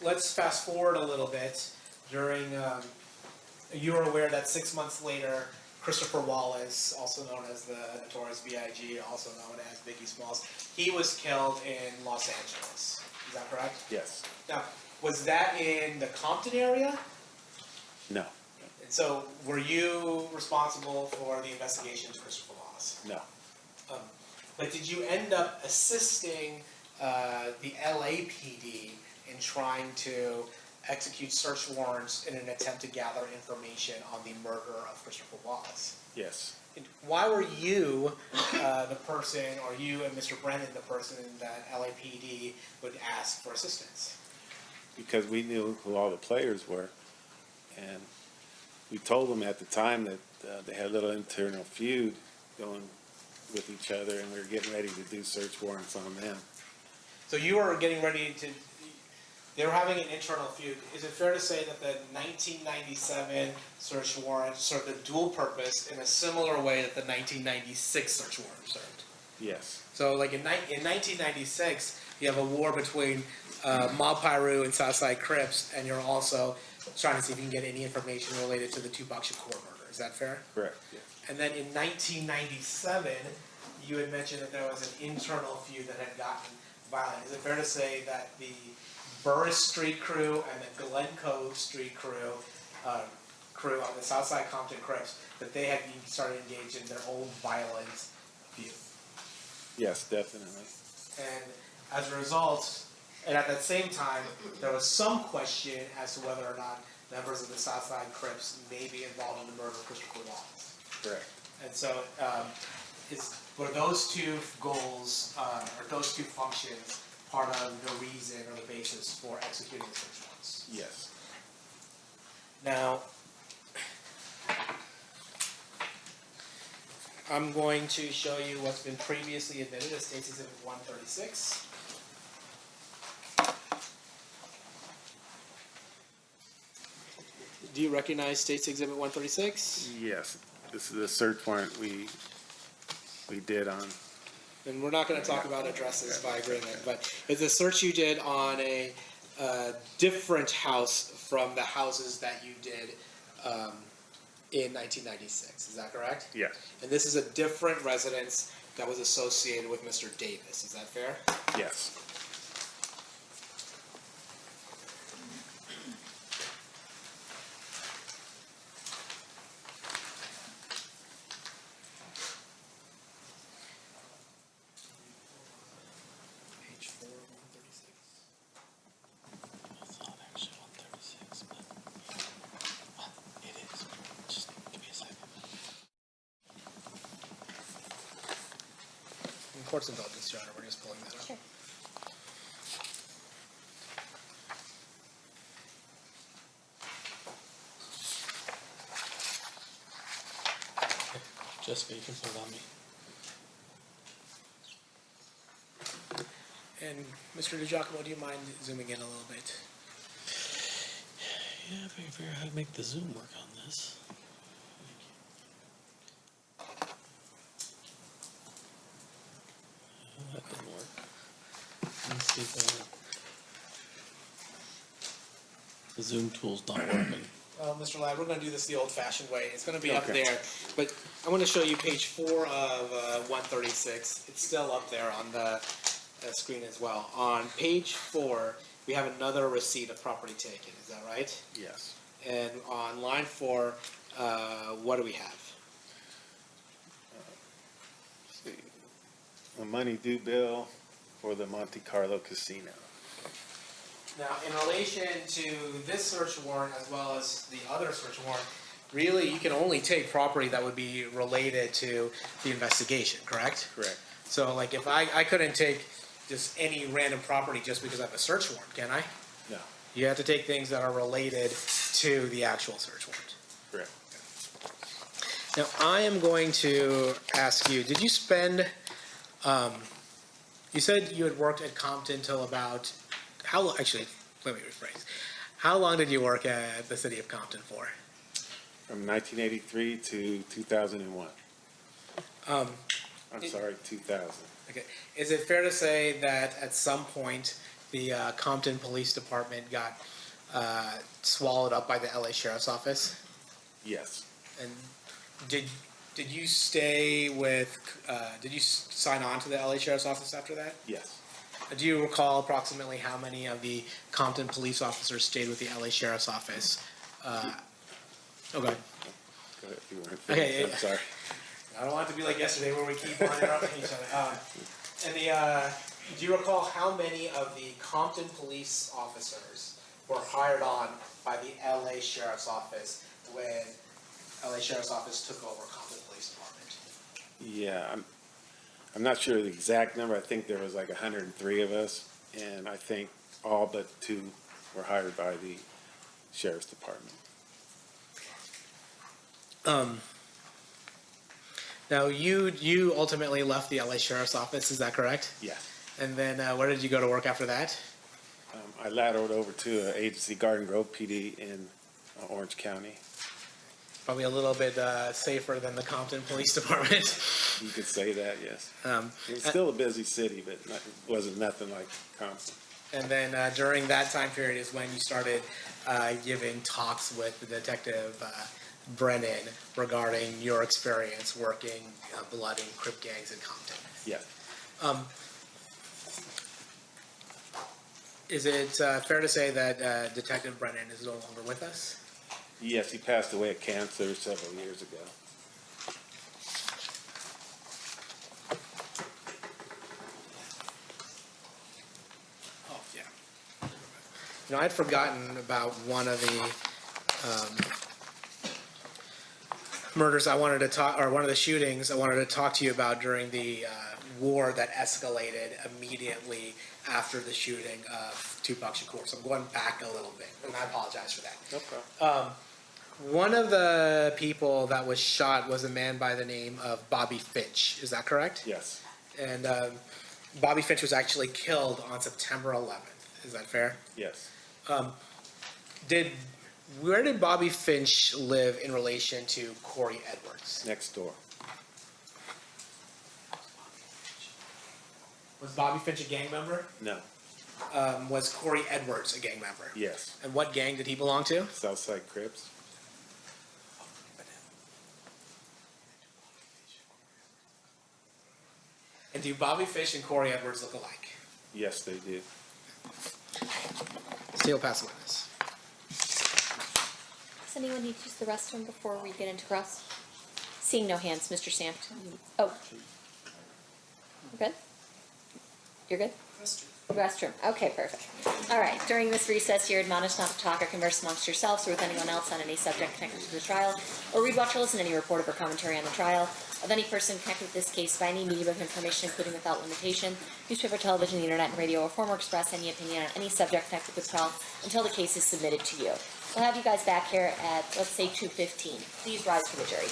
let's fast forward a little bit. You were aware that 6 months later, Christopher Wallace, also known as the notorious B.I.G., also known as Biggie Smalls, he was killed in Los Angeles. Is that correct? Yes. Now, was that in the Compton area? No. And so, were you responsible for the investigation to Christopher Wallace? No. But did you end up assisting the LAPD in trying to execute search warrants in an attempt to gather information on the murder of Christopher Wallace? Yes. And why were you the person, or you and Mr. Brennan the person that LAPD would ask for assistance? Because we knew who all the players were, and we told them at the time that they had a little internal feud going with each other, and we were getting ready to do search warrants on them. So you were getting ready to, they were having an internal feud. Is it fair to say that the 1997 search warrant served a dual purpose in a similar way that the 1996 search warrant served? Yes, So like in 1996, you have a war between Mob Piru and Southside Crips, and you're also trying to see if you can get any information related to the Tupac Shakur murder. Is that fair? correct, yes. And then in 1997, you had mentioned that there was an internal feud that had gotten violent. Is it fair to say that the Burris Street crew and the Glen Cove Street crew on the Southside Compton Crips, that they had started engaged in their own violent feud? Yes, definitely. And as a result, and at that same time, there was some question as to whether or not members of the Southside Crips may be involved in the murder of Christopher Wallace. Correct. And so, were those two goals, or those two functions, part of the reason or the basis for executing the search warrants? Yes. Now, I'm going to show you what's been previously admitted as State's Exhibit 136. Do you recognize State's Exhibit 136? Yes, this is a search warrant we did on. And we're not going to talk about addresses by agreement, but it's a search you did on a different house from the houses that you did in 1996. Is that correct? Yes. And this is a different residence that was associated with Mr. Davis. Is that fair? Yes. Page 4 of 136. I thought actually 136, but it is. Just give me a second. In court's indulgence, Your Honor, we're just pulling that up. Sure. Jessica, you can put it on me. And Mr. DiGiacomo, do you mind zooming in a little bit? Yeah, if I can figure out how to make the Zoom work on this. Oh, that didn't work. Let's see if the Zoom tool's not working. Well, Mr. Ladd, we're going to do this the old-fashioned way. It's going to be up Okay. there, but I want to show you page 4 of 136. It's still up there on the screen as well. On page 4, we have another receipt of property taken. Is that right? Yes. And on line 4, what do we have? See, a money due bill for the Monte Carlo Casino. Now, in relation to this search warrant as well as the other search warrant, really you can only take property that would be related to the investigation, correct? Correct. So like if I couldn't take just any random property just because I have a search warrant, can I? No. You have to take things that are related to the actual search warrant. Correct. Now, I am going to ask you, did you spend, you said you had worked at Compton till about, actually, let me rephrase. How long did you work at the city of Compton for? From 1983 to 2001. I'm sorry, 2000. Okay. Is it fair to say that at some point the Compton Police Department got swallowed up by the LA Sheriff's Office? Yes. And did you stay with? Did you sign on to the LA Sheriff's Office after that? Yes. Do you recall approximately how many of the Compton police officers stayed with the LA Sheriff's Office? Okay. Go ahead if you want to Okay, finish. I'm yeah. sorry. I don't want it to be like yesterday where we keep on interrupting each other. Do you recall how many of the Compton police officers were hired on by the LA Sheriff's Office when LA Sheriff's Office took over Compton Police Department? Yeah, I'm not sure the exact number. I think there was like 103 of us, and I think all but 2 were hired by the Sheriff's Department. Now, you ultimately left the LA Sheriff's Office, is that correct? Yeah. And then where did you go to work after that? I lateraled over to agency Garden Grove PD in Orange County. Probably a little bit safer than the Compton Police Department. You could say that, yes. Um, It was still a busy city, but it wasn't nothing like Compton. and then during that time period is when you started giving talks with Detective Brennan regarding your experience working blood and Crip gangs in Compton. Yeah. Is it fair to say that Detective Brennan is no longer with us? Yes, he passed away of cancer several years ago. Oh, yeah. You know, I'd forgotten about one of the murders I wanted to talk, or one of the shootings I wanted to talk to you about during the war that escalated immediately after the shooting of Tupac Shakur. So I'm going back a little bit, and I apologize for that. No problem. One of the people that was shot was a man by the name of Bobby Finch. Is that correct? Yes. And Bobby Finch was actually killed on September 11th. Is that fair? Yes. Where did Bobby Finch live in relation to Corey Edwards? Next door. Was Bobby Finch a gang member? No. Was Corey Edwards a gang member? Yes. And what gang did he belong to? Southside Crips. And do Bobby Finch and Corey Edwards look alike? Yes, they do. Steel pass witness. Does anyone need to use the restroom before we get into cross? Seeing no hands, Mr. Sampson. Oh. You're good? You're good? Restroom. Okay, perfect. All right. During this recess, you're admonished not to talk or converse amongst yourselves or with anyone else on any subject connected to the trial, or read, watch, or listen to any report or commentary on the trial of any person connected with this case by any medium of information, including without limitation, newspaper, television, the internet, and radio, or form or express any opinion on any subject connected with the trial until the case is submitted to you. We'll have you guys back here at, let's say, 2:15. Please rise for the jury.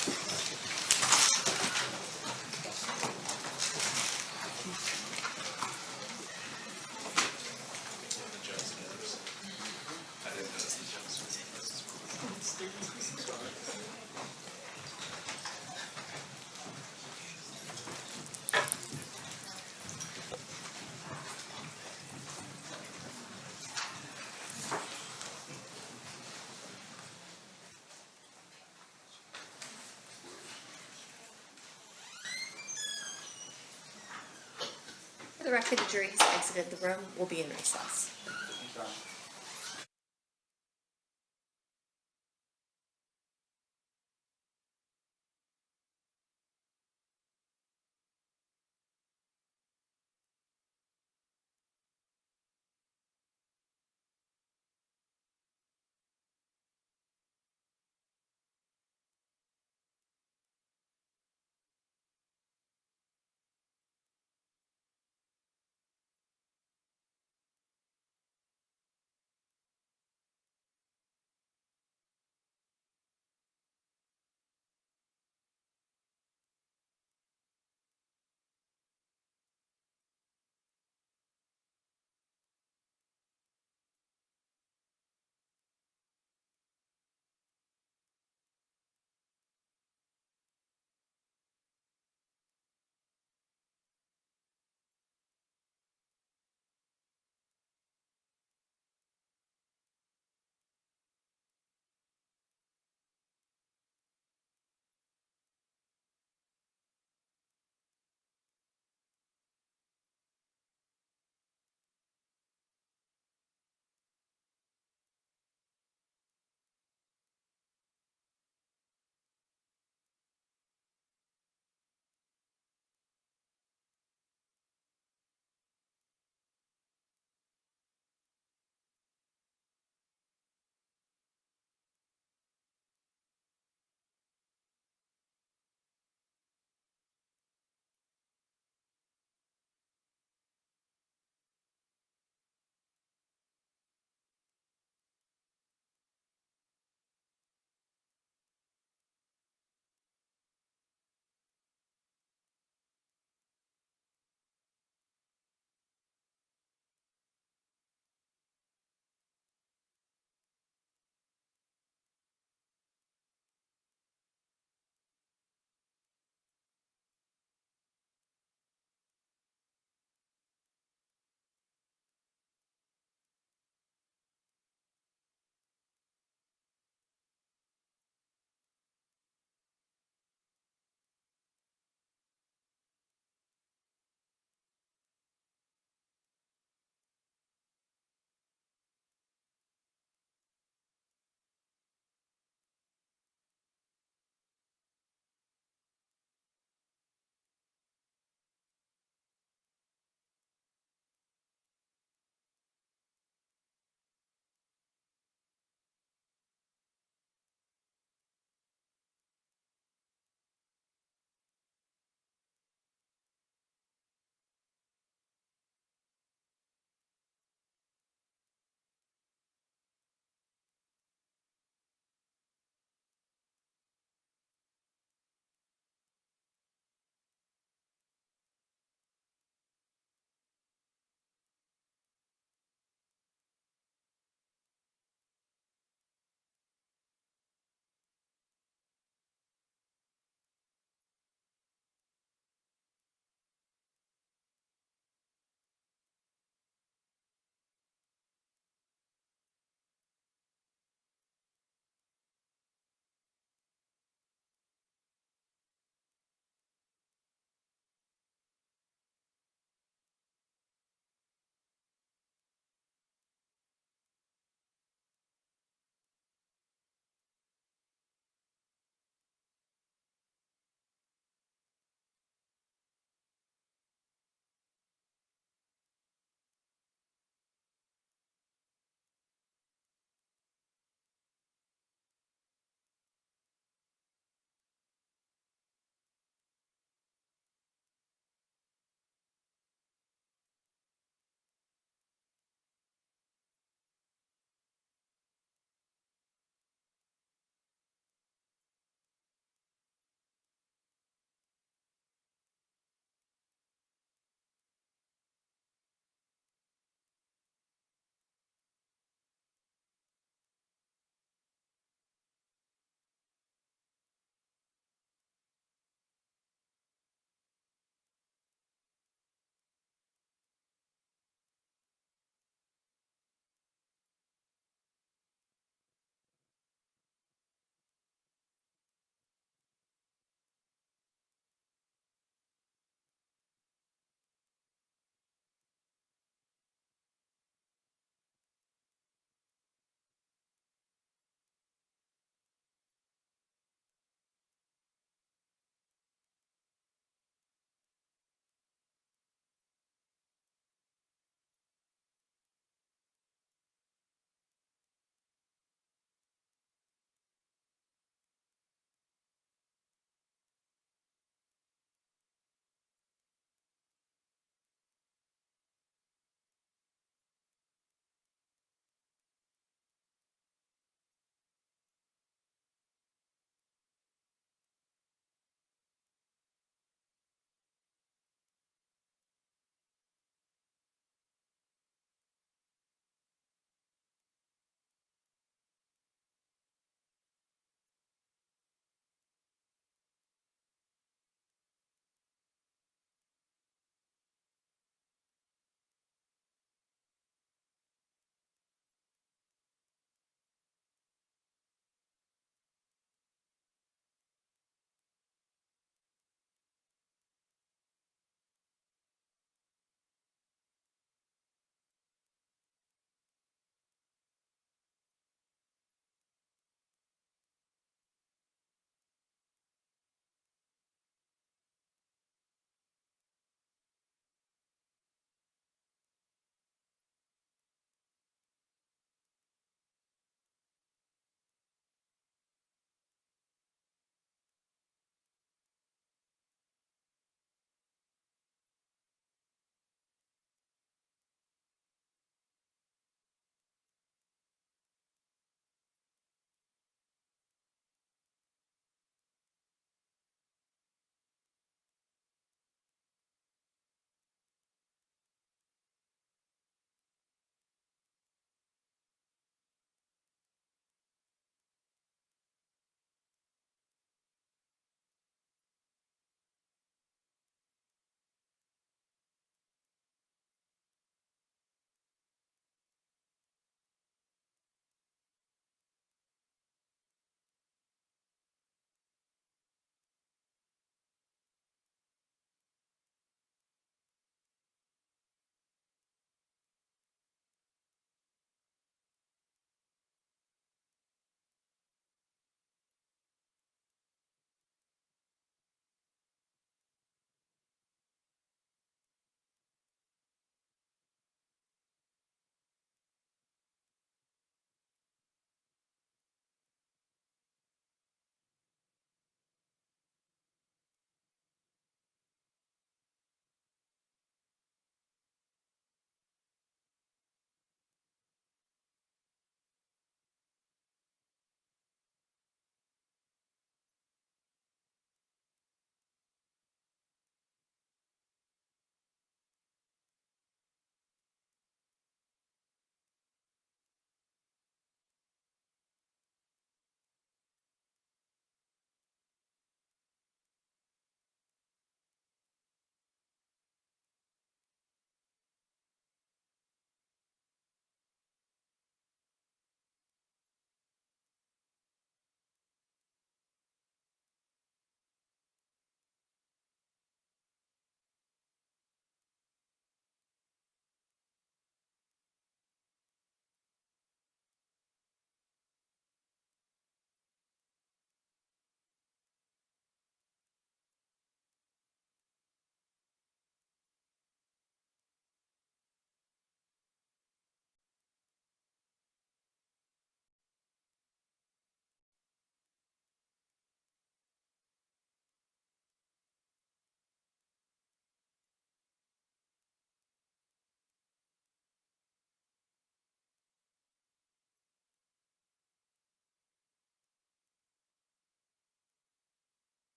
For the record, the jury has exited the room. We'll be in recess.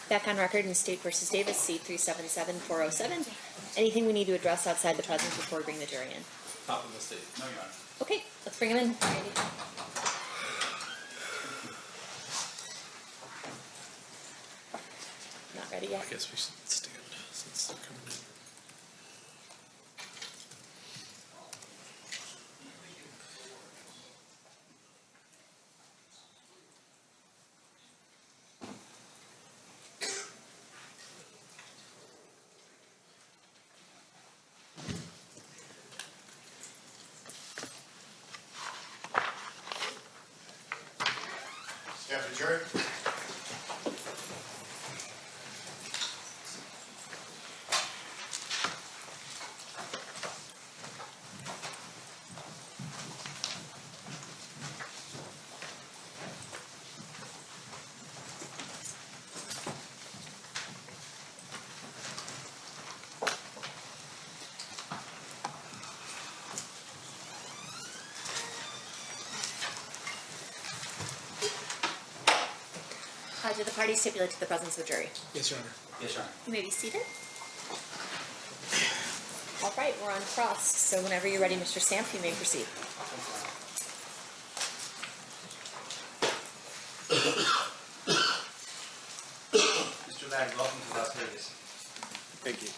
Back on record in State versus Davis, C-377407. Anything we need to address outside the presence before we bring the jury in? Top of the state. No, Your Honor. Okay, let's bring him in. Not ready yet? I guess we should stand since they're coming in. Stand for the jury. Do the parties stipulate to the presence of the jury? Yes, Your Honor. Yes, Your Honor. You may be seated. All right, we're on cross, so whenever you're ready, Mr. Stamp, you may proceed. Mr. Ladd, welcome to Las Vegas. Thank you.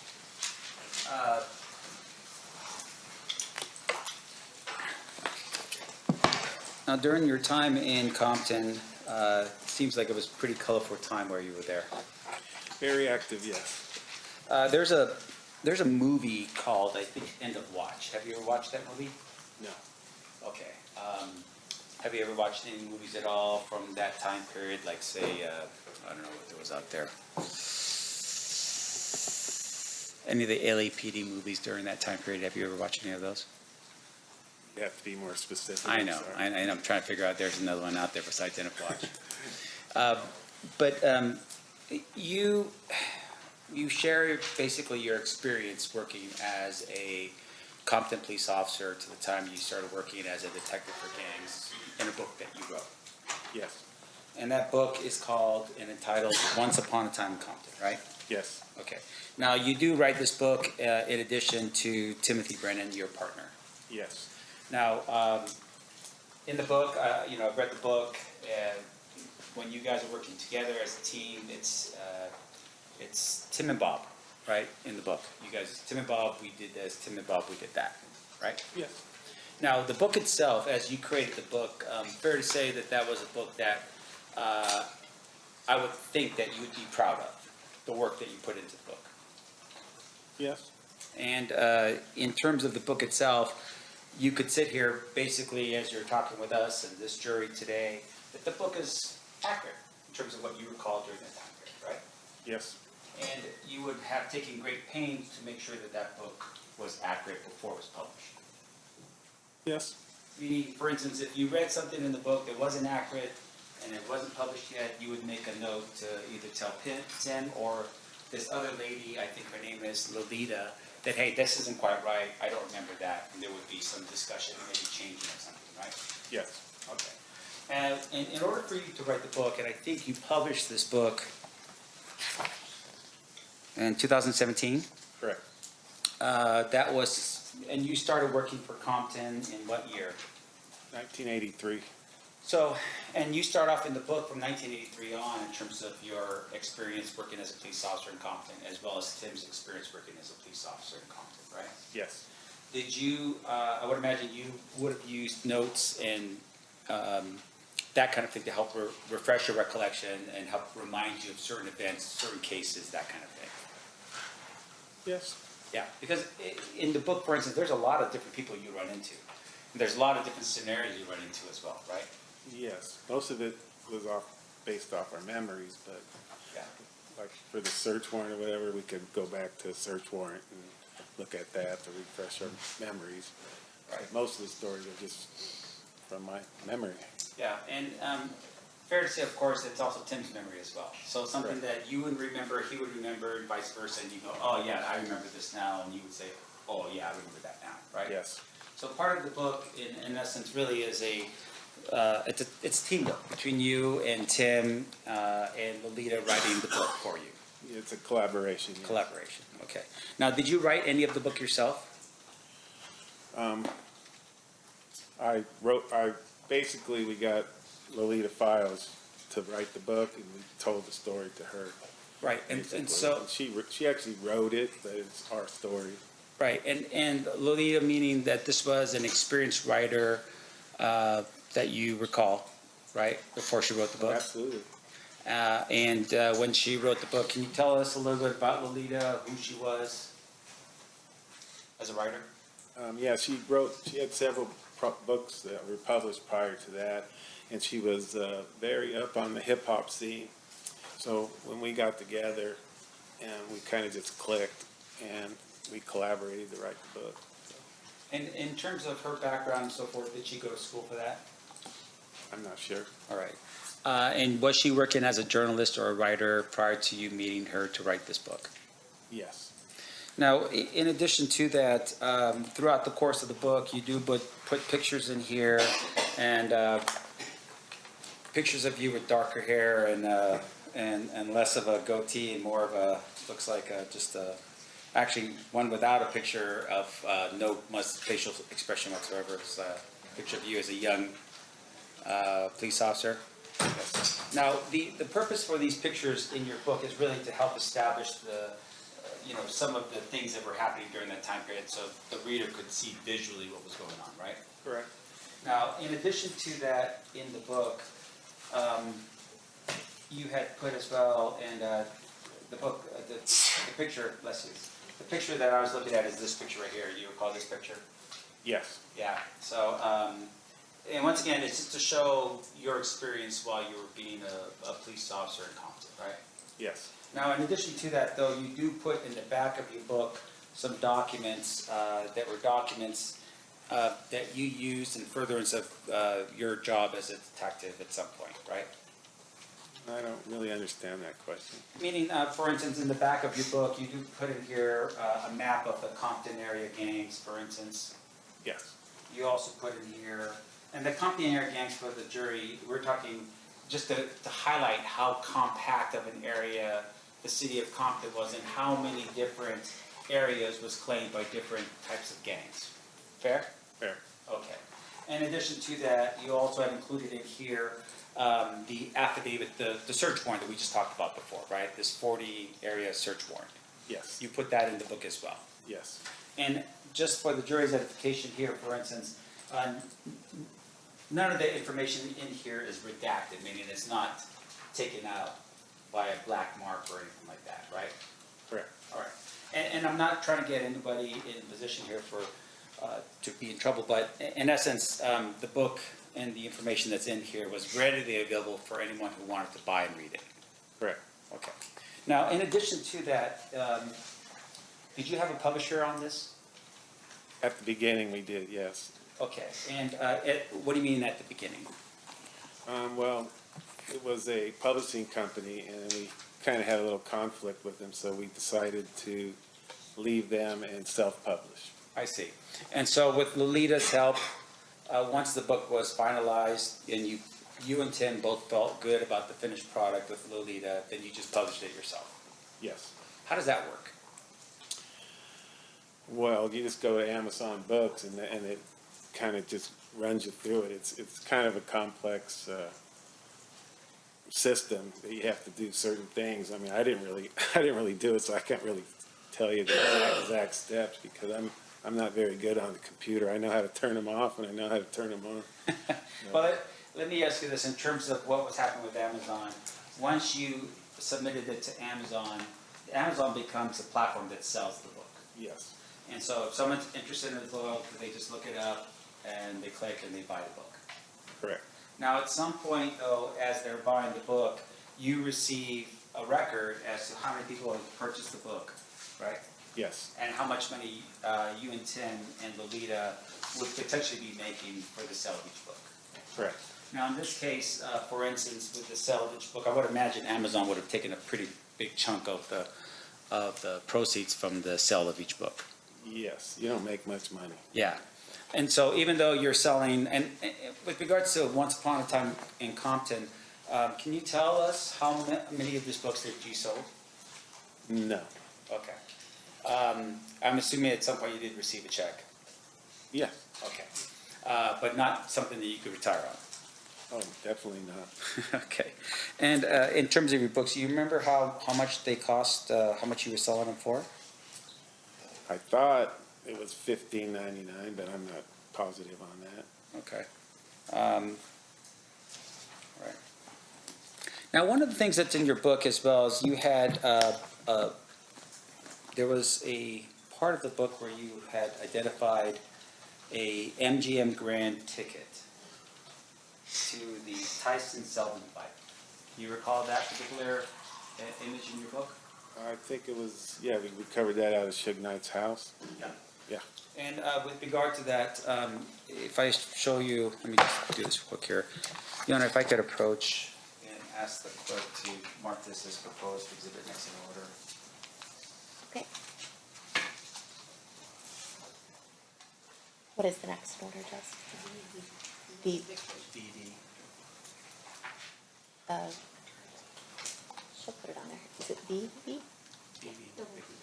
Now, during your time in Compton, seems like it was a pretty colorful time where you were there. Very active, yes. There's a movie called, I think, End of Watch. Have you ever watched that movie? No. Okay. Have you ever watched any movies at all from that time period? Like, say, I don't know what there was out there. Any of the LAPD movies during that time period? Have you ever watched any of those? You have to be more specific. I know. I'm sorry. I'm trying to figure out. There's another one out there besides End of Watch. But you share basically your experience working as a Compton police officer to the time you started working as a detective for gangs in a book that you wrote. Yes, And that book is called and entitled Once Upon a Time in Compton, right? yes, Okay. Now, you do write this book in addition to Timothy Brennan, your partner. yes, Now, in the book, I've read the book, and when you guys are working together as a team, it's Tim and Bob, right, in the book. You guys, Tim and Bob, we did this, Tim and Bob, we did that, right? yes. Now, the book itself, as you created the book, fair to say that that was a book that I would think that you would be proud of, the work that you put into the book. Yes, And in terms of the book itself, you could sit here basically as you're talking with us and this jury today, that the book is accurate in terms of what you recall during that time period, right? yes, And you would have taken great pains to make sure that that book was accurate before it was published. yes, Meaning, for instance, if you read something in the book that wasn't accurate and it wasn't published yet, you would make a note to either tell Tim or this other lady, I think her name is Lolita, that, hey, this isn't quite right, I don't remember that, and there would be some discussion, maybe changing or something, right? yes, Okay. And in order for you to write the book, and I think you published this book in 2017, correct. that was, and you started working for Compton in what year? 1983. So, and you start off in the book from 1983 on in terms of your experience working as a police officer in Compton, as well as Tim's experience working as a police officer in Compton, right? Yes, Did you, I would imagine you would have used notes and that kind of thing to help refresh your recollection and help remind you of certain events, certain cases, that kind of thing. yes, Yeah, because in the book, for instance, there's a lot of different people you run into. There's a lot of different scenarios you run into as well, right? yes. Most of it was based off our memories, but Yeah. like for the search warrant or whatever, we could go back to a search warrant and look at that to refresh our memories. Right. Most of the stories are just from my memory. Yeah, and fair to say, of course, it's also Tim's memory as well. So something that you would remember, he would remember, and vice versa, and you go, oh yeah, I remember this now, and you would say, oh yeah, I remember that now, right? Yes, So part of the book, in essence, really is a it's a team book between you and Tim and Lolita writing the book for you. It's a collaboration. Yes. Collaboration. Okay. Now, did you write any of the book yourself? Basically, we got Lolita Files to write the book, and we told the story to her. Right. And basically. so She actually wrote it, but it's our story. right. And Lolita, meaning that this was an experienced writer that you recall, right? Before she wrote the book. Absolutely. And when she wrote the book, can you tell us a little bit about Lolita, who she was as a writer? Yeah, she had several books that were published prior to that, and she was very up on the hip hop scene. So when we got together, and we kind of just clicked, and we collaborated to write the book. And in terms of her background and so forth, did she go to school for that? I'm not sure. All right. And was she working as a journalist or a writer prior to you meeting her to write this book? Yes. Now, in addition to that, throughout the course of the book, you do put pictures in here, and pictures of you with darker hair and less of a goatee and more of a, looks like actually one without a picture of no much facial expression whatsoever. It's a picture of you as a young police officer. Yes. Now, the purpose for these pictures in your book is really to help establish some of the things that were happening during that time period, so the reader could see visually what was going on, right? Correct. Now, in addition to that, in the book, you had put as well, and the book, the picture, the picture that I was looking at is this picture right here. You recall this picture? Yes. Yeah. So, and once again, it's just to show your experience while you were being a police officer in Compton, right? Yes. Now, in addition to that, though, you do put in the back of your book some documents that were documents that you used in furtherance of your job as a detective at some point, right? I don't really understand that question. Meaning, for instance, in the back of your book, you do put in here a map of the Compton area gangs, for instance. Yes. You also put in here, and the Compton area gangs for the jury, we're talking just to highlight how compact of an area the city of Compton was and how many different areas was claimed by different types of gangs. Fair? Fair. Okay. In addition to that, you also had included in here the affidavit, the search warrant that we just talked about before, right? This 40 area search warrant. Yes. You put that in the book as well. Yes. And just for the jury's edification here, for instance, none of the information in here is redacted, meaning it's not taken out by a black mark or anything like that, right? Correct. All right. And I'm not trying to get anybody in position here to be in trouble, but in essence, the book and the information that's in here was readily available for anyone who wanted to buy and read it. Correct. Okay. Now, in addition to that, did you have a publisher on this? At the beginning, we did, yes. Okay. And what do you mean at the beginning? Well, it was a publishing company, and we kind of had a little conflict with them, so we decided to leave them and self-publish. I see. And so with Lolita's help, once the book was finalized and you and Tim both felt good about the finished product with Lolita, then you just published it yourself. Yes. How does that work? Well, you just go to Amazon Books, and it kind of just runs you through it. It's kind of a complex system that you have to do certain things. I mean, I didn't really do it, so I can't really tell you the exact steps because I'm not very good on the computer. I know how to turn them off, and I know how to turn them on. Well, let me ask you this in terms of what was happening with Amazon. Once you submitted it to Amazon, Amazon becomes a platform that sells the book. Yes. And so if someone's interested in the book, they just look it up and they click and they buy the book. Correct. Now, at some point, though, as they're buying the book, you receive a record as to how many people have purchased the book, right? Yes. And how much money you and Tim and Lolita would potentially be making for the sale of each book. Correct. Now, in this case, for instance, with the sale of each book, I would imagine Amazon would have taken a pretty big chunk of the proceeds from the sale of each book. Yes. You don't make much money. Yeah. And so even though you're selling, and with regards to Once Upon a Time in Compton, can you tell us how many of these books that you sold? No. Okay. I'm assuming at some point you did receive a check. Yeah. Okay. But not something that you could retire on. Oh, definitely not. Okay. And in terms of your books, you remember how much they cost, how much you were selling them for? I thought it was $15.99, but I'm not positive on that. Okay. Right. Now, one of the things that's in your book as well is you had, there was a part of the book where you had identified a MGM Grand ticket to the Tyson Seldon fight. Do you recall that particular image in your book? I think it was, yeah, we covered that out of Suge Knight's house. Yeah. Yeah. And with regard to that, if I show you, let me just do this quick here. Your Honor, if I could approach and ask the clerk to mark this as proposed exhibit next in order. Okay. What is the next order, Jess? B. DD. She'll put it on there. Is it B? B? DD.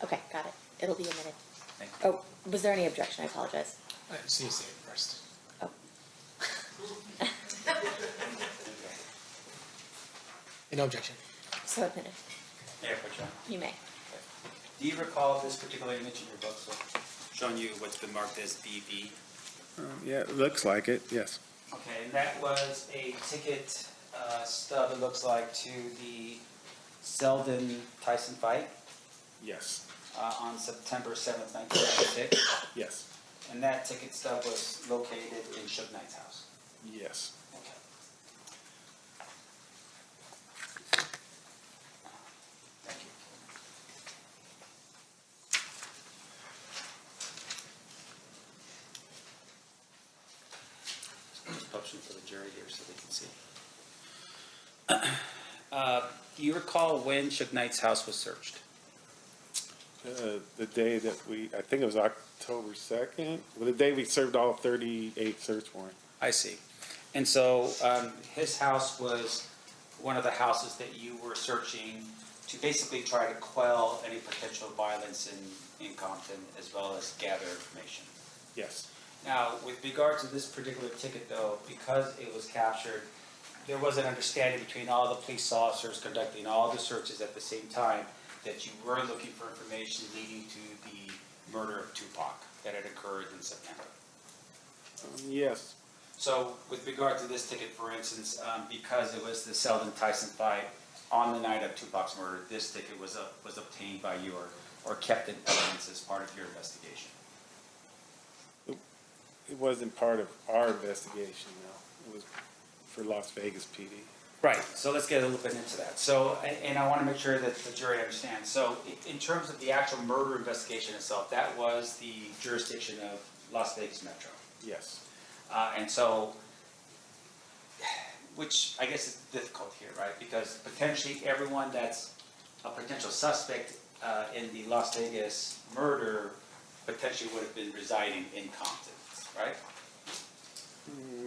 Okay, got it. It'll be a minute. Thank you. Oh, was there any objection? I apologize. So you say it first. Oh. No objection. So admitted. Yeah, put you on. You may. Do you recall this particular image in your book, so showing you what's been marked as BB? Yeah, it looks like it, yes. Okay, and that was a ticket stub, it looks like, to the Seldon Tyson fight Yes. on September 7th, 1996. Yes. And that ticket stub was located in Suge Knight's house. Yes. Okay. Thank you. Option for the jury here so they can see. Do you recall when Suge Knight's house was searched? The day that I think it was October 2nd, the day we served all 38 search warrants. I see. And so his house was one of the houses that you were searching to basically try to quell any potential violence in Compton as well as gather information. Yes. Now, with regard to this particular ticket though, because it was captured, there was an understanding between all the police officers conducting all the searches at the same time that you were looking for information leading to the murder of Tupac that had occurred in September. Yes. So with regard to this ticket, for instance, because it was the Seldon Tyson fight on the night of Tupac's murder, this ticket was obtained by you or kept in evidence as part of your investigation. It wasn't part of our investigation, no. It was for Las Vegas PD. Right, so let's get a little bit into that. So, and I want to make sure that the jury understands. So in terms of the actual murder investigation itself, that was the jurisdiction of Las Vegas Metro. Yes. And so, which I guess is difficult here, right? Because potentially everyone that's a potential suspect in the Las Vegas murder potentially would have been residing in Compton, right?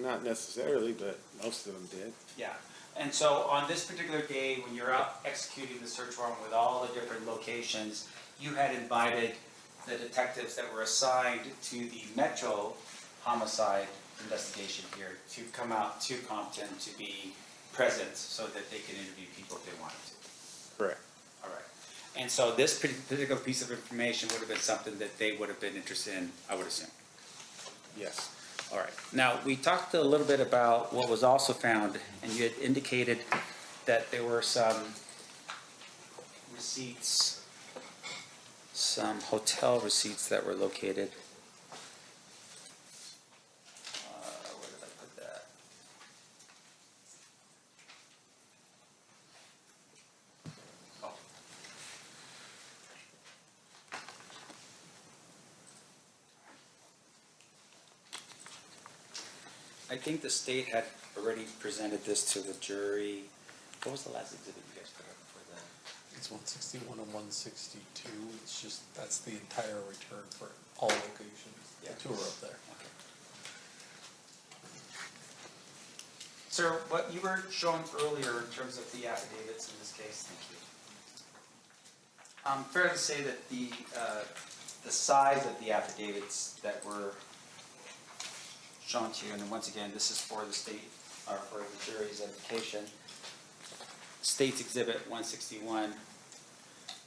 Not necessarily, but most of them did. Yeah. And so on this particular day, when you're out executing the search warrant with all the different locations, you had invited the detectives that were assigned to the Metro homicide investigation here to come out to Compton to be present so that they could interview people if they wanted to. Correct. All right. And so this particular piece of information would have been something that they would have been interested in, I would assume. Yes. All right. Now, we talked a little bit about what was also found, and you had indicated that there were some receipts, some hotel receipts that were located. Where did I put that? Oh. I think the state had already presented this to the jury. What was the last exhibit you guys put up for that? It's 161 and 162, it's just, that's the entire return for all locations. Yeah. The two are up there. Okay. Sir, what you were showing earlier in terms of the affidavits in this case, thank you. Fair to say that the size of the affidavits that were shown to you, and once again, this is for the state, or for the jury's edification, State's Exhibit 161,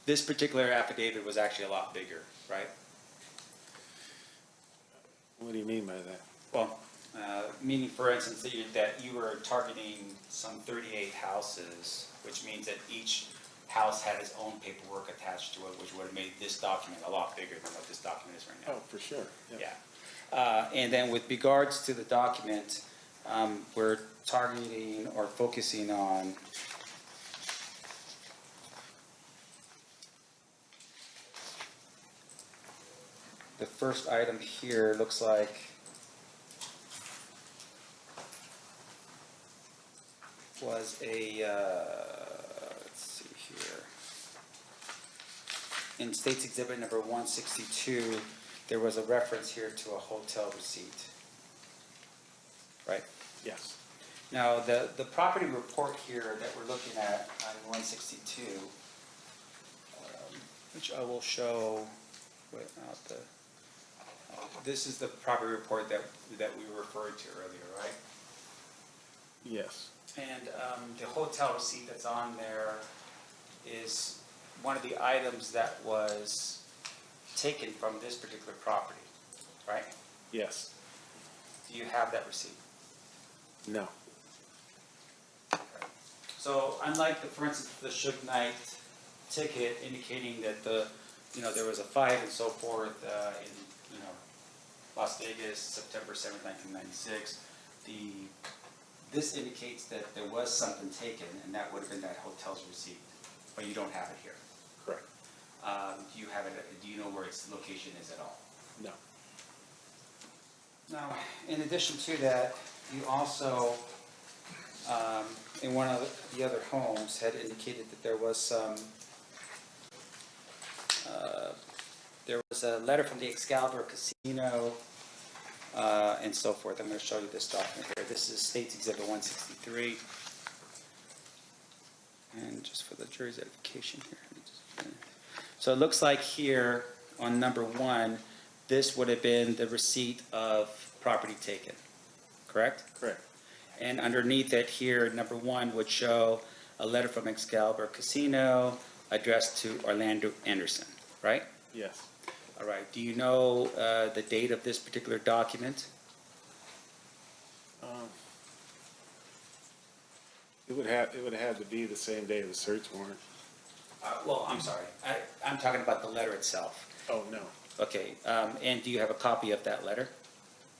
this particular affidavit was actually a lot bigger, right? What do you mean by that? Well, meaning, for instance, that you were targeting some 38 houses, which means that each house had its own paperwork attached to it, which would have made this document a lot bigger than what this document is right now. Oh, for sure. Yeah. And then with regards to the document, we're targeting or focusing on the first item here looks like was a, let's see here. In State's Exhibit number 162, there was a reference here to a hotel receipt. Right? Yes. Now, the property report here that we're looking at on 162, which I will show without the, this is the property report that we referred to earlier, right? Yes. And the hotel receipt that's on there is one of the items that was taken from this particular property, right? Yes. Do you have that receipt? No. So unlike the, for instance, the Suge Knight ticket indicating that there was a fight and so forth in, Las Vegas, September 7th, 1996, this indicates that there was something taken, and that would have been that hotel's receipt, but you don't have it here. Correct. Do you have it? Do you know where its location is at all? No. Now, in addition to that, you also, in one of the other homes, had indicated that there was some, there was a letter from the Excalibur Casino, and so forth. I'm going to show you this document here. This is State's Exhibit 163. And just for the jury's edification here. So it looks like here on number 1, this would have been the receipt of property taken, correct? Correct. And underneath it here, number 1 would show a letter from Excalibur Casino addressed to Orlando Anderson, right? Yes. All right. Do you know the date of this particular document? It would have to be the same day of the search warrant. Well, I'm sorry. I'm talking about the letter itself. Oh, no. Okay. And do you have a copy of that letter?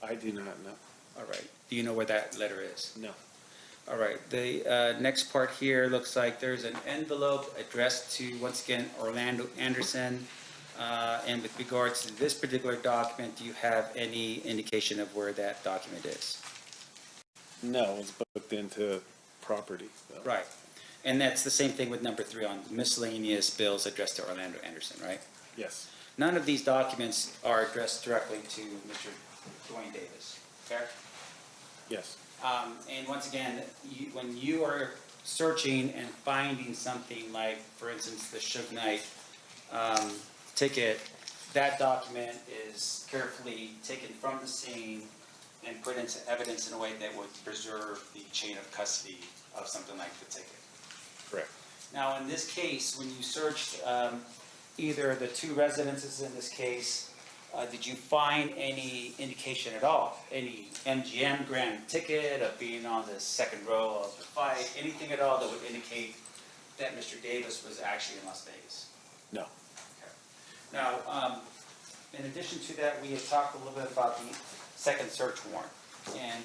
I do not know. All right. Do you know where that letter is? No. All right. The next part here looks like there's an envelope addressed to, once again, Orlando Anderson. And with regards to this particular document, do you have any indication of where that document is? No, it's booked into property. So. Right. And that's the same thing with number 3 on miscellaneous bills addressed to Orlando Anderson, right? Yes. None of these documents are addressed directly to Mr. Dwayne Davis, fair? Yes. And once again, when you are searching and finding something like, for instance, the Suge Knight ticket, that document is carefully taken from the scene and put into evidence in a way that would preserve the chain of custody of something like the ticket. Correct. Now, in this case, when you searched either the 2 residences in this case, did you find any indication at all? Any MGM grand ticket of being on the second row of the fight? Anything at all that would indicate that Mr. Davis was actually in Las Vegas? No. Okay. Now, in addition to that, we had talked a little bit about the second search warrant. And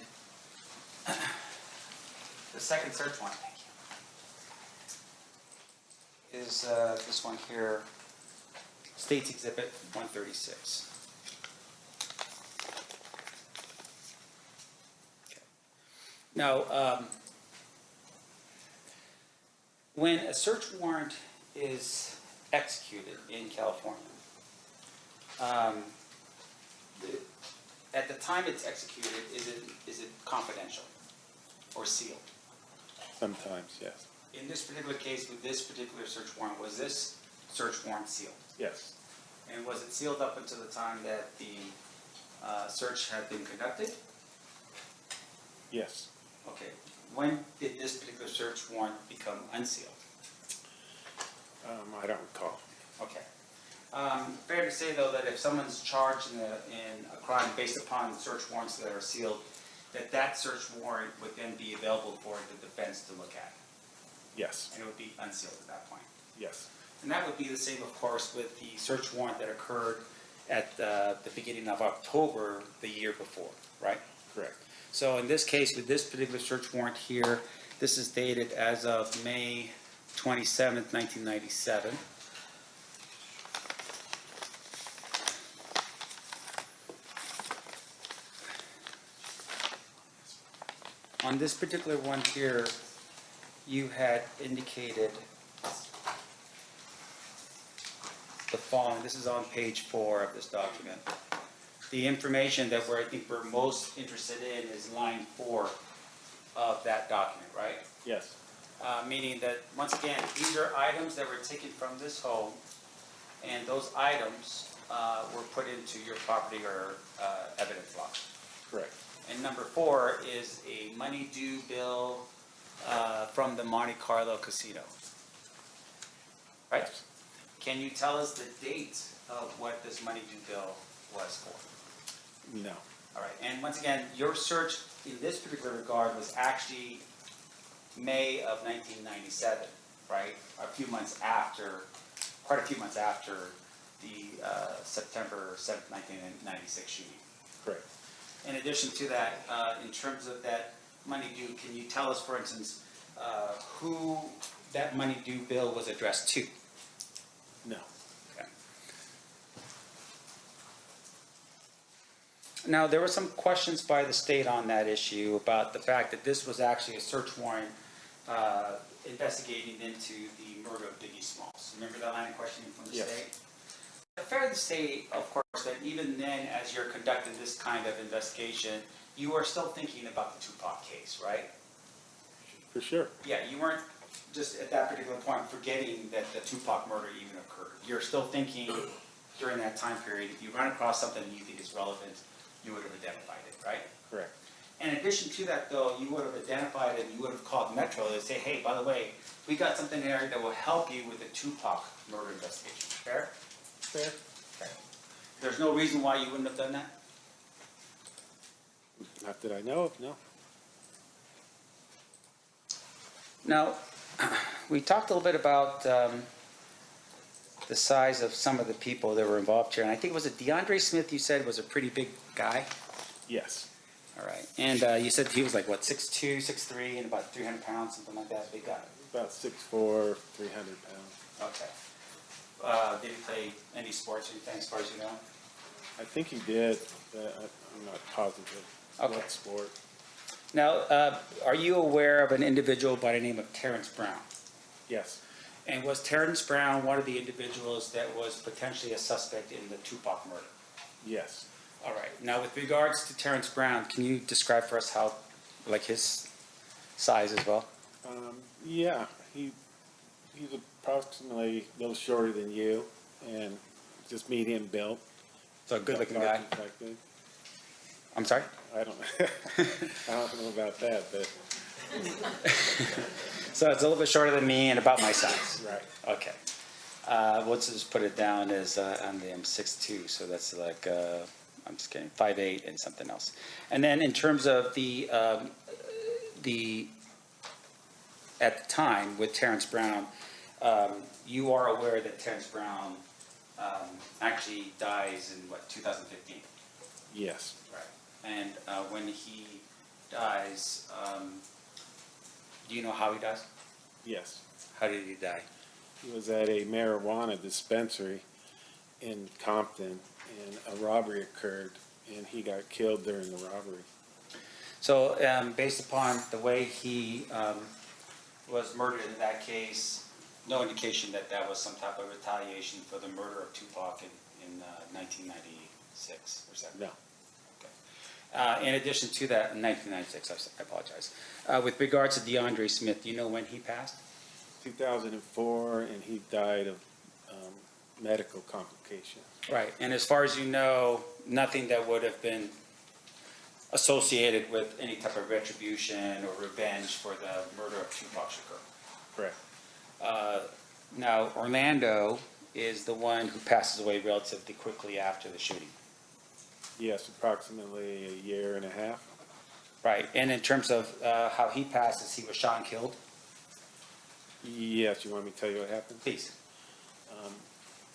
the second search warrant, thank you, is this one here, State's Exhibit 136. Okay. Now, when a search warrant is executed in California, at the time it's executed, is it confidential? or sealed? Sometimes, yes. In this particular case, with this particular search warrant, was this search warrant sealed? Yes. And was it sealed up until the time that the search had been conducted? Yes. Okay. When did this particular search warrant become unsealed? I don't recall. Okay. Fair to say, though, that if someone's charged in a crime based upon search warrants that are sealed, that search warrant would then be available for the defense to look at, Yes. and it would be unsealed at that point. Yes. And that would be the same, of course, with the search warrant that occurred at the beginning of October the year before, right? Correct. So in this case, with this particular search warrant here, this is dated as of May 27th, 1997. On this particular one here, you had indicated the following. This is on page 4 of this document. The information that I think we're most interested in is line 4 of that document, right? Yes. Meaning that, once again, these are items that were taken from this home, and those items were put into your property or evidence log. Correct. And number 4 is a money due bill from the Monte Carlo Casino. Right? Yes. Can you tell us the date of what this money due bill was for? No. All right, and once again, your search in this particular regard was actually May of 1997, right? Quite a few months after the September 7th, 1996 shooting. Correct. In addition to that, in terms of that money due, can you tell us, for instance, who that money due bill was addressed to? No. Okay. Now, there were some questions by the state on that issue about the fact that this was actually a search warrant investigating into the murder of Biggie Smalls. Remember that line of questioning from the Yes. state? Fair to say, of course, that even then, as you're conducting this kind of investigation, you are still thinking about the Tupac case, right? For sure. Yeah, you weren't just at that particular point forgetting that the Tupac murder even occurred. You're still thinking during that time period, if you run across something you think is relevant, you would have identified it, right? Correct. In addition to that, though, you would have identified it, you would have called Metro to say, hey, by the way, we got something there that will help you with the Tupac murder investigation. Fair? Fair. Okay. There's no reason why you wouldn't have done that? Not that I know of, no. Now, we talked a little bit about the size of some of the people that were involved here, and I think, was it DeAndre Smith you said was a pretty big guy? Yes. All right, and you said he was like, what, 6'2", 6'3", and about 300 pounds, something like that, big guy? About 6'4", 300 pounds. Okay. Did he play any sports or anything, as far as you know? I think he did, but I'm not positive Okay. what sport. Now, are you aware of an individual by the name of Terrence Brown? Yes. And was Terrence Brown one of the individuals that was potentially a suspect in the Tupac murder? Yes. All right. Now, with regards to Terrence Brown, can you describe for us how, like, his size as well? Yeah, he's approximately a little shorter than you, and just medium built. So a good-looking guy. Complected. I'm sorry? I don't, I don't know about that, but So it's a little bit shorter than me and about my size. right. Okay. Let's just put it down as I'm 6'2", so that's like I'm just kidding, 5'8" and something else. And then in terms of the at the time with Terrence Brown, you are aware that Terrence Brown actually dies in what, 2015? Yes. Right. And when he dies, do you know how he dies? Yes. How did he die? He was at a marijuana dispensary in Compton, and a robbery occurred, and he got killed during the robbery. So, based upon the way he was murdered in that case, no indication that that was some type of retaliation for the murder of Tupac in 1996 or 7? No. Okay. In addition to that, in 1996, I apologize. With regards to DeAndre Smith, do you know when he passed? 2004, and he died of medical complications. Right, and as far as you know, nothing that would have been associated with any type of retribution or revenge for the murder of Tupac Shakur. Correct. Now, Orlando is the one who passes away relatively quickly after the shooting. Yes, approximately a year and a half. Right, and in terms of how he passes, he was shot and killed? Yes, you want me to tell you what happened? Please.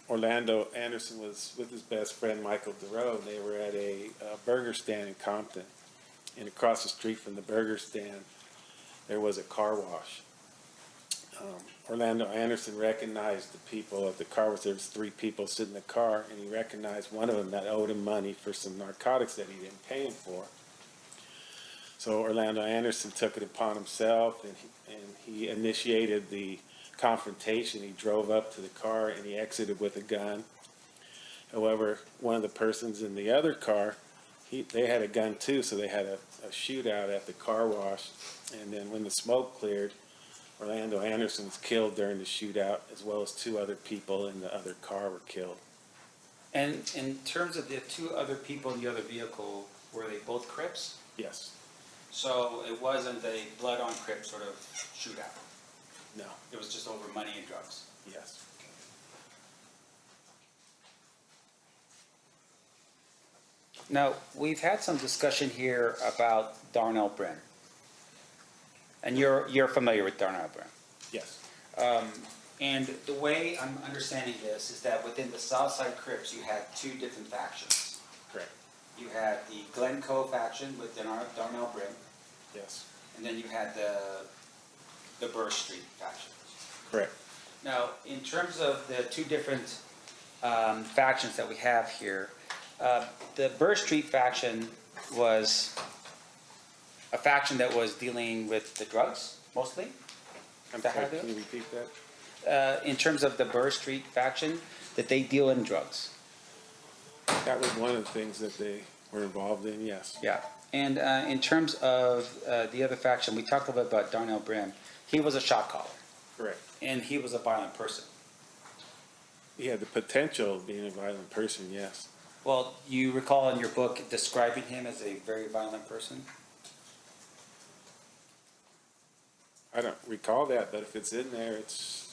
Orlando Anderson was with his best friend Michael DeRoe, and they were at a burger stand in Compton. And across the street from the burger stand, there was a car wash. Orlando Anderson recognized the people at the car wash. There was 3 people sitting in the car, and he recognized one of them that owed him money for some narcotics that he didn't pay him for. So Orlando Anderson took it upon himself, and he initiated the confrontation. He drove up to the car and he exited with a gun. However, one of the persons in the other car, they had a gun too, so they had a shootout at the car wash. And then when the smoke cleared, Orlando Anderson was killed during the shootout, as well as 2 other people in the other car were killed. And in terms of the 2 other people in the other vehicle, were they both Crips? Yes. So it wasn't a blood on Crip sort of shootout? No. It was just over money and drugs? Yes. Now, we've had some discussion here about Darnell Brim. And you're familiar with Darnell Brim. Yes. And the way I'm understanding this is that within the Southside Crips, you had 2 different factions. Correct. You had the Glencoe faction with Darnell Brim, Yes. and then you had the Burr Street faction. Correct. Now, in terms of the 2 different factions that we have here, the Burr Street faction was a faction that was dealing with the drugs, mostly? I'm that how sorry, they do can it? you repeat that? In terms of the Burr Street faction, that they deal in drugs. That was one of the things that they were involved in, yes. Yeah. And in terms of the other faction, we talked a little bit about Darnell Brim. He was a shot caller, Correct. and he was a violent person. He had the potential of being a violent person, yes. Well, you recall in your book describing him as a very violent person? I don't recall that, but if it's in there, it's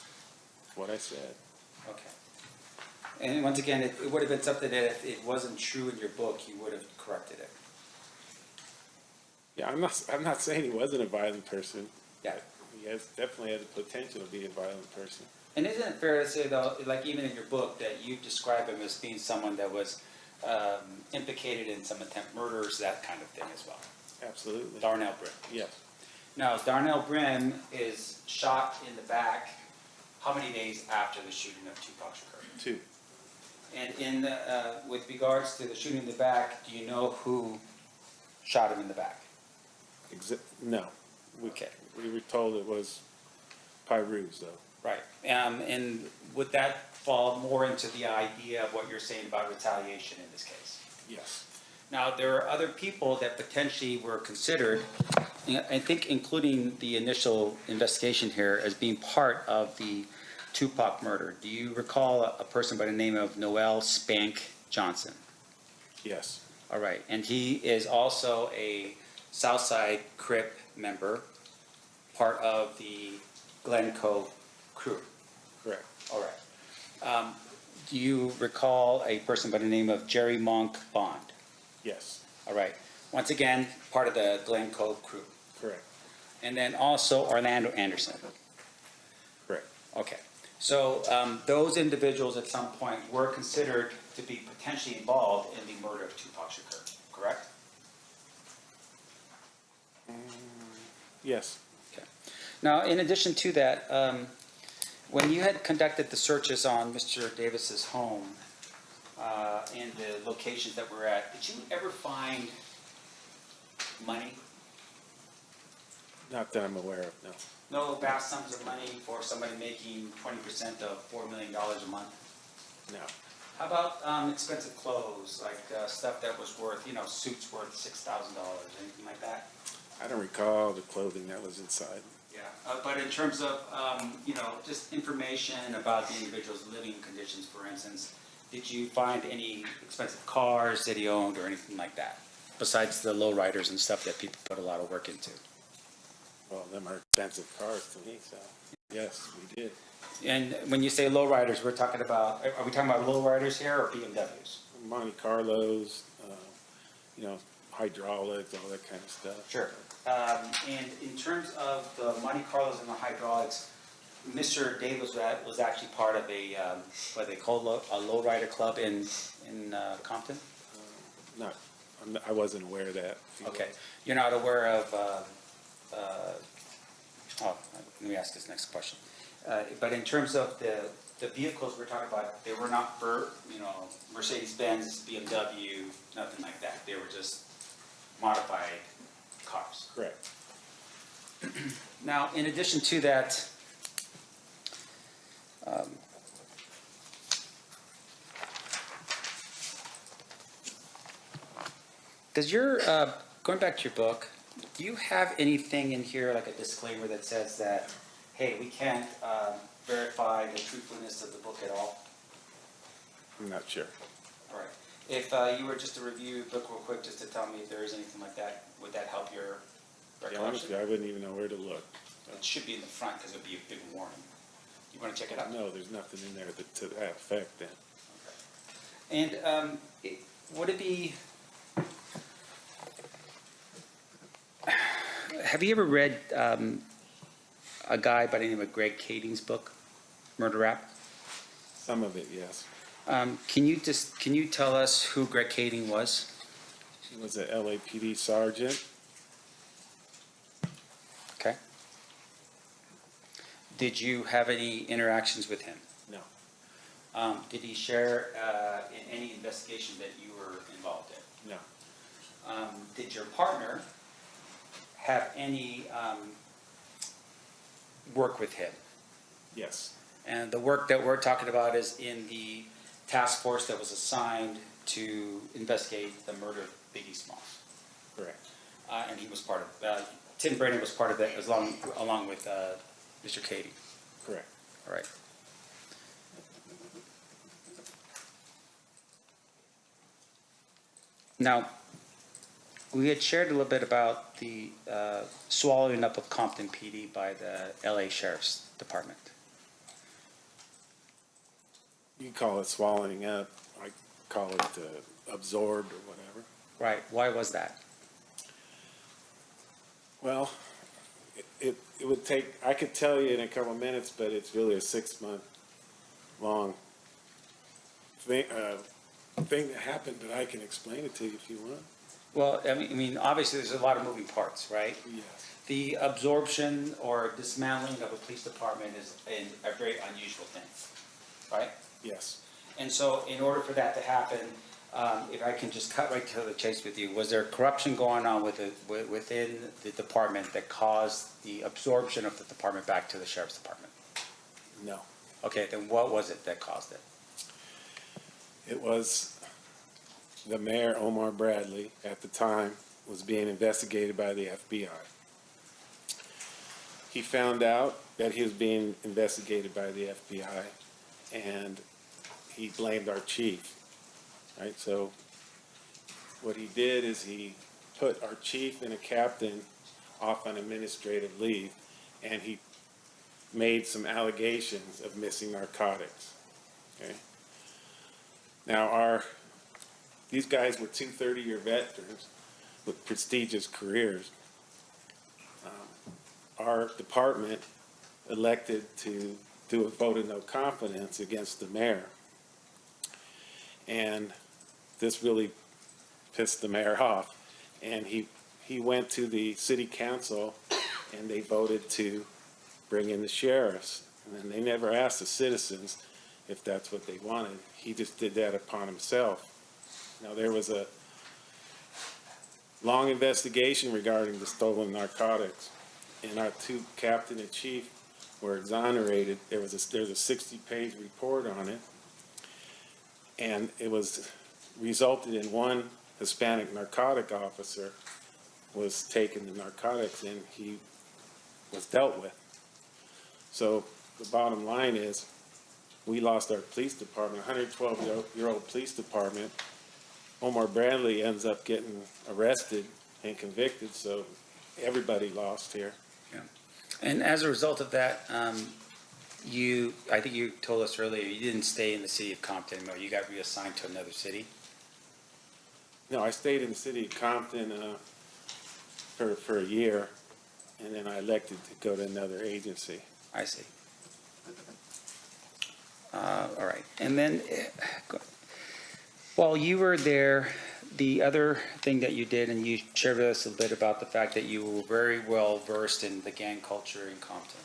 what I said. Okay. And once again, it would have been something that if it wasn't true in your book, you would have corrected it. Yeah, I'm not saying he wasn't a violent person. Yeah. He definitely had the potential to be a violent person. And isn't it fair to say, though, like even in your book, that you describe him as being someone that was implicated in some attempt murders, that kind of thing as well? Absolutely. Darnell Brim. Yes. Now, Darnell Brim is shot in the back how many days after the shooting of Tupac Shakur? 2. And with regards to the shooting in the back, do you know who shot him in the back? No. Okay. We were told it was Pyrus, though. Right. And would that fall more into the idea of what you're saying about retaliation in this case? Yes. Now, there are other people that potentially were considered, I think including the initial investigation here, as being part of the Tupac murder. Do you recall a person by the name of Noel Spank Johnson? Yes. All right. And he is also a Southside Crip member, part of the Glencoe crew. Correct. All right. Do you recall a person by the name of Jerry Monk Bond? Yes. All right. Once again, part of the Glencoe crew. Correct. And then also Orlando Anderson. Correct. Okay. So those individuals at some point were considered to be potentially involved in the murder of Tupac Shakur, correct? Yes. Okay. Now, in addition to that, when you had conducted the searches on Mr. Davis's home and the locations that we're at, did you ever find money? Not that I'm aware of, no. No vast sums of money for somebody making 20% of $4 million a month? No. How about expensive clothes, like stuff that was worth, suits worth $6,000, anything like that? I don't recall the clothing that was inside. Yeah, but in terms of, just information about the individual's living conditions, for instance, did you find any expensive cars that he owned or anything like that? Besides the lowriders and stuff that people put a lot of work into? Well, them are expensive cars to me, so yes, we did. And when you say lowriders, we're talking about, are we talking about lowriders here or BMWs? Monte Carlos, hydraulics, all that kind of stuff. Sure. And in terms of the Monte Carlos and the hydraulics, Mr. Davis was actually part of a, what they call a lowrider club in Compton? I wasn't aware of that. Okay. You're not aware of, let me ask this next question. But in terms of the vehicles we're talking about, they were not for, Mercedes-Benz, BMW, nothing like that. They were just modified cars. Correct. Now, in addition to that, does your, going back to your book, do you have anything in here, like a disclaimer that says that, hey, we can't verify the truthfulness of the book at all? I'm not sure. All right. If you were just to review the book real quick, just to tell me if there is anything like that, would that help your Yeah, recollection? honestly, I wouldn't even know where to look. It should be in the front because it would be a big warning. You want to check it out? No, there's nothing in there to that effect then. And would it be... Have you ever read a guy by the name of Greg Kading's book, Murder Rap? Some of it, yes. Can you tell us who Greg Kading was? He was a LAPD sergeant. Okay. Did you have any interactions with him? No. Did he share in any investigation that you were involved in? No. Did your partner have any work with him? Yes. And the work that we're talking about is in the task force that was assigned to investigate the murder of Biggie Smalls. Correct. And he was part of, Tim Brennan was part of that along with Mr. Kading. Correct. All right. Now, we had shared a little bit about the swallowing up of Compton PD by the LA Sheriff's Department. You call it swallowing up. I call it absorbed or whatever. Right. Why was that? Well, it would take, I could tell you in a couple of minutes, but it's really a 6-month long thing that happened, but I can explain it to you if you want. Well, I mean, obviously there's a lot of moving parts, right? Yes. The absorption or dismantling of a police department is a very unusual thing, right? Yes. And so in order for that to happen, if I can just cut right to the chase with you, was there corruption going on within the department that caused the absorption of the department back to the sheriff's department? No. Okay, then what was it that caused it? It was the mayor, Omar Bradley, at the time, was being investigated by the FBI. He found out that he was being investigated by the FBI, and he blamed our chief, right? So what he did is he put our chief and a captain off on administrative leave, and he made some allegations of missing narcotics, okay? Now, these guys were 2 30-year veterans with prestigious careers. Our department elected to do a vote of no confidence against the mayor. And this really pissed the mayor off. And he went to the city council and they voted to bring in the sheriffs. And then they never asked the citizens if that's what they wanted. He just did that upon himself. Now, there was a long investigation regarding the stolen narcotics, and our 2 captain and chief were exonerated. There's a 60-page report on it, And it was resulted in one Hispanic narcotic officer was taken to narcotics and he was dealt with. So the bottom line is, we lost our police department, 112-year-old police department. Omar Bradley ends up getting arrested and convicted, so everybody lost here. Yeah. And as a result of that, I think you told us earlier, you didn't stay in the city of Compton anymore. You got reassigned to another city. No, I stayed in the city of Compton for a year, and then I elected to go to another agency. I see. All right. And then, while you were there, the other thing that you did, and you shared with us a bit about the fact that you were very well versed in the gang culture in Compton,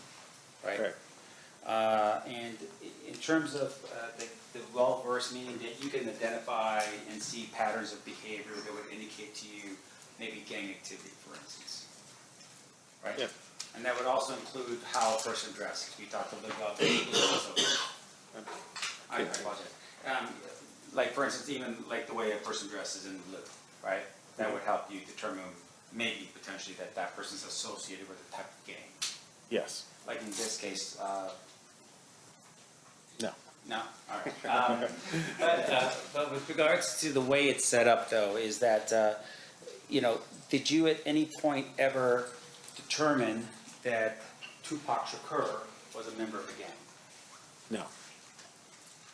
right? Correct. And in terms of the well versed, meaning that you can identify and see patterns of behavior that would indicate to you maybe gang activity, for instance, right? Yeah. And that would also include how a person dresses. We talked a little about that. I apologize. Like, for instance, even like the way a person dresses in blue, right? That would help you determine maybe potentially that that person's associated with a type of gang. Yes. Like in this case, No. no, all right. But with regards to the way it's set up, though, is that, did you at any point ever determine that Tupac Shakur was a member of the gang? No,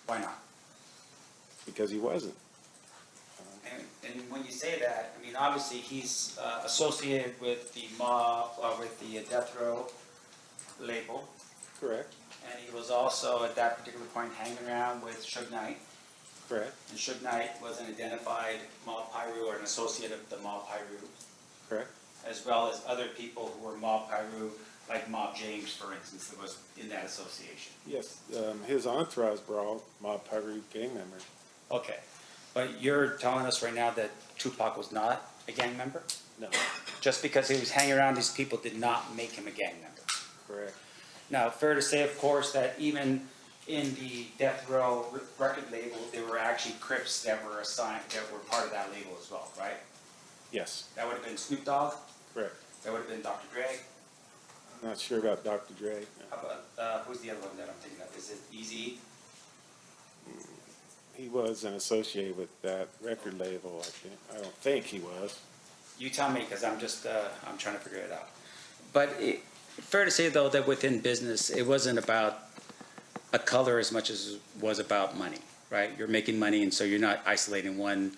Why not? because he wasn't. And when you say that, I mean, obviously, he's associated with the mob, with the death row label, Correct. and he was also at that particular point hanging around with Suge Knight. Correct. And Suge Knight was an identified Mob Piru or an associate of the Mob Piru, Correct. as well as other people who were Mob Piru, like Mob James, for instance, that was in that association. Yes, his entourage were all Mob Piru gang members. Okay, but you're telling us right now that Tupac was not a gang member? No. Just because he was hanging around these people did not make him a gang member? Correct. Now, fair to say, of course, that even in the Death Row record label, there were actually Crips that were assigned, that were part of that label as well, right? Yes. That would have been Snoop Dogg, Correct. that would have been Dr. Dre. I'm not sure about Dr. Dre. How about, who's the other one that I'm thinking of? Is it Eazy? He wasn't associated with that record label, I think. I don't think he was. You tell me, because I'm just, I'm trying to figure it out. But fair to say, though, that within business, it wasn't about a color as much as it was about money, right? You're making money, and so you're not isolating one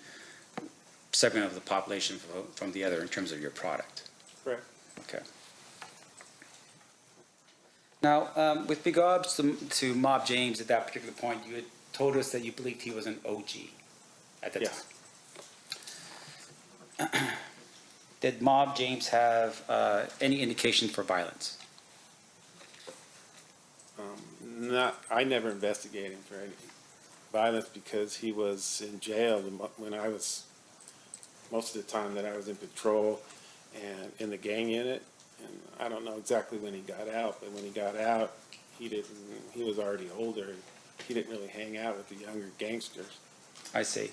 segment of the population from the other in terms of your product. Correct. Okay. Now, with regards to Mob James at that particular point, you had told us that you believed he was an OG at the Yes. time. Did Mob James have any indication for violence? I never investigated him for any violence because he was in jail when I was, most of the time that I was in patrol and in the gang unit. And I don't know exactly when he got out, but when he got out, he was already older. He didn't really hang out with the younger gangsters. I see.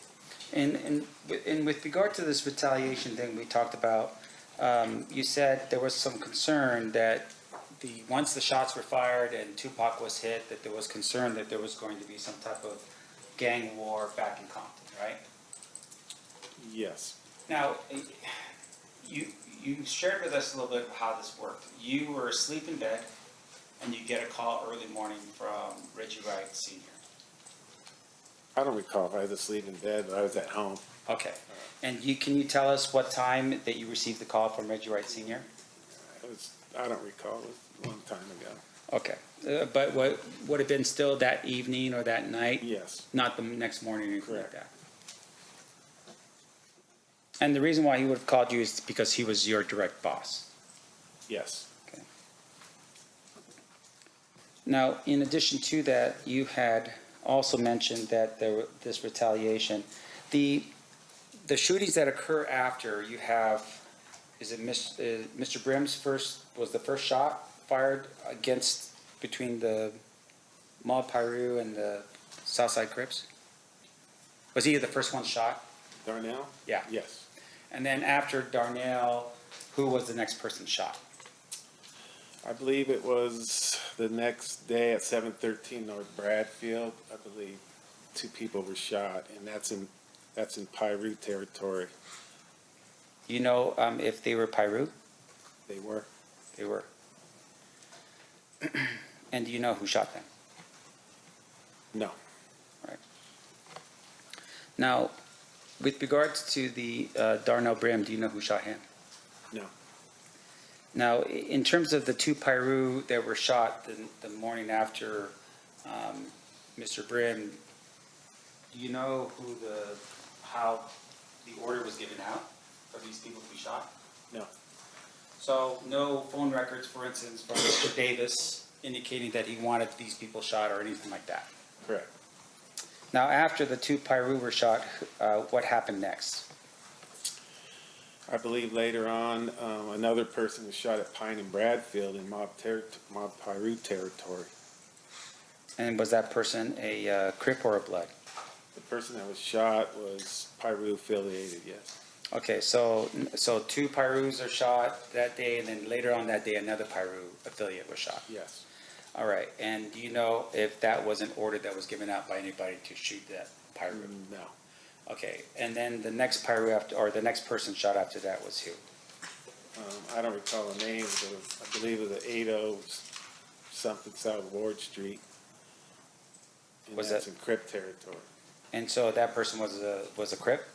And with regard to this retaliation thing we talked about, you said there was some concern that once the shots were fired and Tupac was hit, that there was concern that there was going to be some type of gang war back in Compton, right? Yes. Now, you shared with us a little bit how this worked. You were asleep in bed, and you get a call early morning from Reggie Wright Sr. I don't recall if I was asleep in bed, but I was at home. Okay. And can you tell us what time that you received the call from Reggie Wright Sr.? I don't recall. It was a long time ago. Okay. But would it have been still that evening or that night? Yes. Not the next morning or anything like Correct. that? And the reason why he would have called you is because he was your direct boss? Yes. Okay. Now, in addition to that, you had also mentioned that this retaliation. The shootings that occur after, you have, is it Mr. Brim's was the first shot fired between the Mob Piru and the Southside Crips? Was he the first one shot? Darnell? Yeah. Yes. And then after Darnell, who was the next person shot? I believe it was the next day at 713 North Bradfield. I believe 2 people were shot, and that's in Piru territory. You know if they were Piru? They were. They were. And do you know who shot them? No. Right. Now, with regards to the Darnell Brim, do you know who shot him? No. Now, in terms of the 2 Piru that were shot the morning after Mr. Brim, do you know how the order was given out for these people to be shot? No. So no phone records, for instance, from Mr. Davis indicating that he wanted these people shot or anything like that. Correct. Now, after the 2 Piru were shot, what happened next? I believe later on, another person was shot at Pine and Bradfield in Mob Piru territory. And was that person a Crip or a Blood? The person that was shot was Piru affiliated, yes. Okay, so 2 Pirus are shot that day, and then later on that day, another Piru affiliate was shot. Yes. All right, and do you know if that was an order that was given out by anybody to shoot that Piru? No. Okay, and then the next Piru after, or the next person shot after that was who? I don't recall the name, but I believe it was 80 something South Ward Street. And Was that's that- in Crip territory. And so that person was a Crip?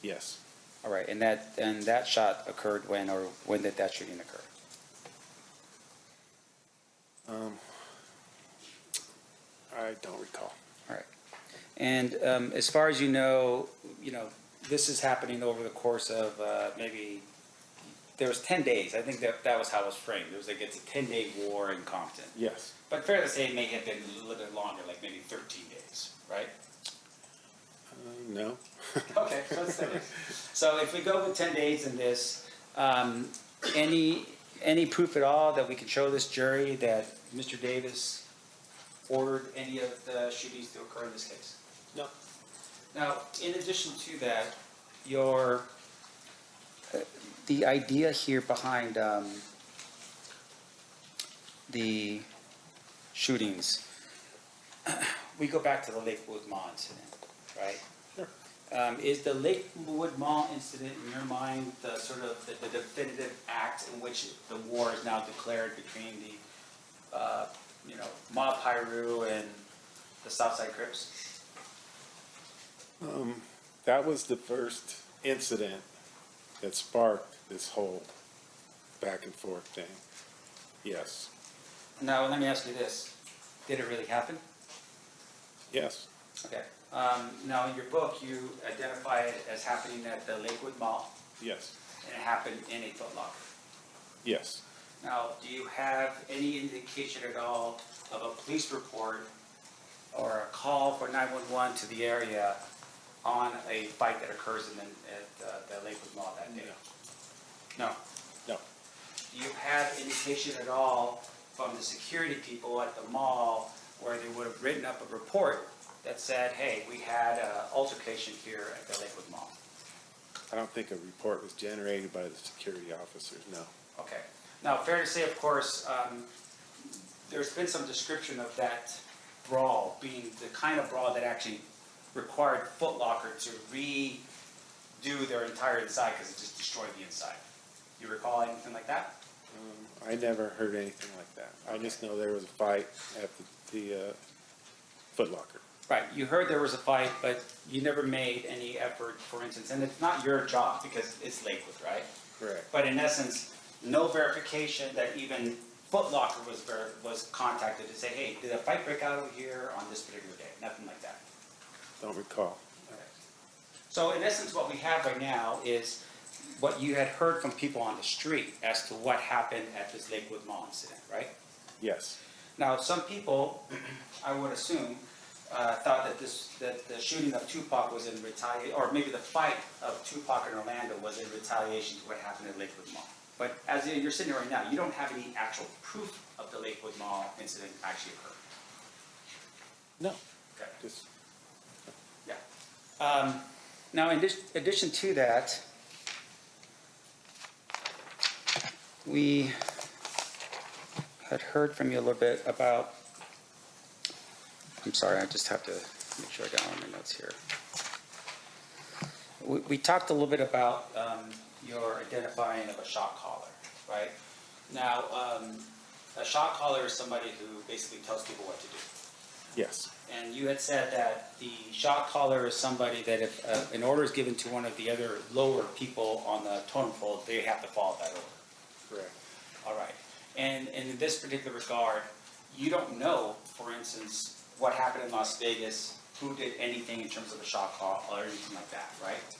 Yes. All right, and that shot occurred when, or when did that shooting occur? I don't recall. All right. And as far as you know, this is happening over the course of maybe, there was 10 days. I think that was how it was framed. It was like it's a 10-day war in Compton. Yes. But fair to say it may have been a little bit longer, like maybe 13 days, right? No. Okay, so let's say this. So if we go with 10 days in this, any proof at all that we can show this jury that Mr. Davis ordered any of the shootings to occur in this case? No. Now, in addition to that, the idea here behind the shootings, we go back to the Lakewood Mall incident, right? Sure. Is the Lakewood Mall incident, in your mind, the sort of the definitive act in which the war is now declared between the, Mob Piru and the Southside Crips? That was the first incident that sparked this whole back and forth thing. Yes. Now, let me ask you this. Did it really happen? Yes. Okay. Now, in your book, you identify it as happening at the Lakewood Mall, Yes. and it happened in a Foot Locker. Yes. Now, do you have any indication at all of a police report or a call for 911 to the area on a fight that occurs at the Lakewood Mall that day? No. No. Do you have indication at all from the security people at the mall where they would have written up a report that said, hey, we had an altercation here at the Lakewood Mall? I don't think a report was generated by the security officers, no. Okay. Now, fair to say, of course, there's been some description of that brawl being the kind of brawl that actually required Foot Locker to redo their entire inside because it just destroyed the inside. You recall anything like that? I never heard anything like that. I just know there was a fight at the Foot Locker. Right, you heard there was a fight, but you never made any effort, for instance, and it's not your job because it's Lakewood, right? Correct. But in essence, no verification that even Foot Locker was contacted to say, hey, did a fight break out over here on this particular day? Nothing like that. Don't recall. Okay. So in essence, what we have right now is what you had heard from people on the street as to what happened at this Lakewood Mall incident, right? Yes. Now, some people, I would assume, thought that the shooting of Tupac was in retaliation, or maybe the fight of Tupac and Orlando was in retaliation to what happened at Lakewood Mall. But as you're sitting here right now, you don't have any actual proof of the Lakewood Mall incident actually occurred. No. Okay. Just, Yeah. Now, in addition to that, we had heard from you a little bit about, I'm sorry, I just have to make sure I got all my notes here. We talked a little bit about your identifying of a shot caller, right? Now, a shot caller is somebody who basically tells people what to do. Yes, And you had said that the shot caller is somebody that if an order is given to one of the other lower people on the totem pole, they have to follow that order. correct. All right. And in this particular regard, you don't know, for instance, what happened in Las Vegas, who did anything in terms of a shot call or anything like that, right?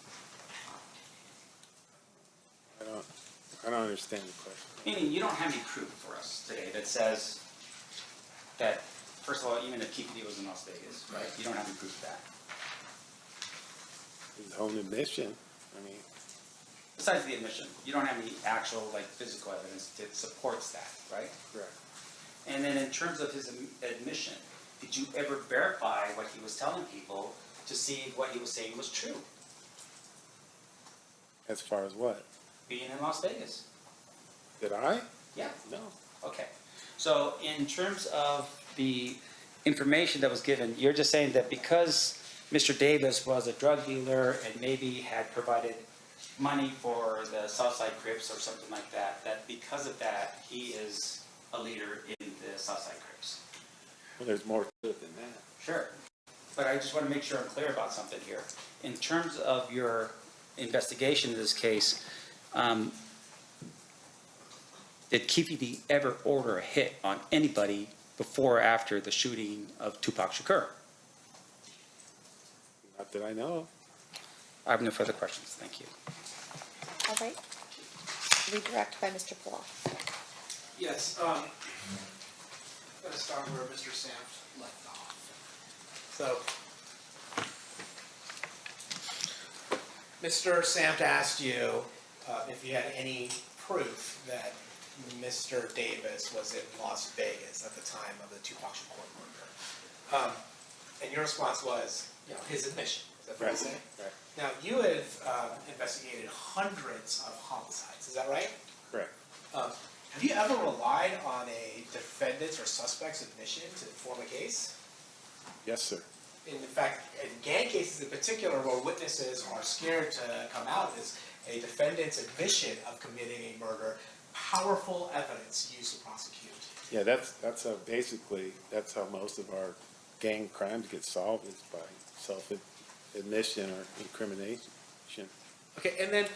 I don't understand the question. Meaning you don't have any proof for us today that says that, first of all, even if Keith was in Las Vegas, right? You don't have any proof of that. His own admission, I mean, Besides the admission, you don't have any actual like physical evidence that supports that, right? correct. And then in terms of his admission, did you ever verify what he was telling people to see what he was saying was true, As far as what? being in Las Vegas? Did I? Yeah. No. Okay. So in terms of the information that was given, you're just saying that because Mr. Davis was a drug dealer and maybe had provided money for the Southside Crips or something like that, that because of that, he is a leader in the Southside Crips. Well, there's more to it than that. Sure. But I just want to make sure I'm clear about something here. In terms of your investigation of this case, did Keefe ever order a hit on anybody before or after the shooting of Tupac Shakur? Not that I know of. I have no further questions. Thank you. All right. Redirect by Mr. Palau. Yes, I'm gonna start where Mr. Samft left off. So, Mr. Samft asked you if you had any proof that Mr. Davis was in Las Vegas at the time of the Tupac Shakur murder. And your response was, his admission. Is that fair to say? Right. Now, you have investigated hundreds of homicides, is that right? Correct. Have you ever relied on a defendant's or suspect's admission to form a case? Yes, sir. In fact, in gang cases in particular, where witnesses are scared to come out, is a defendant's admission of committing a murder powerful evidence used to prosecute? Yeah, that's basically, that's how most of our gang crimes get solved, is by self-admission or incrimination. Okay, and then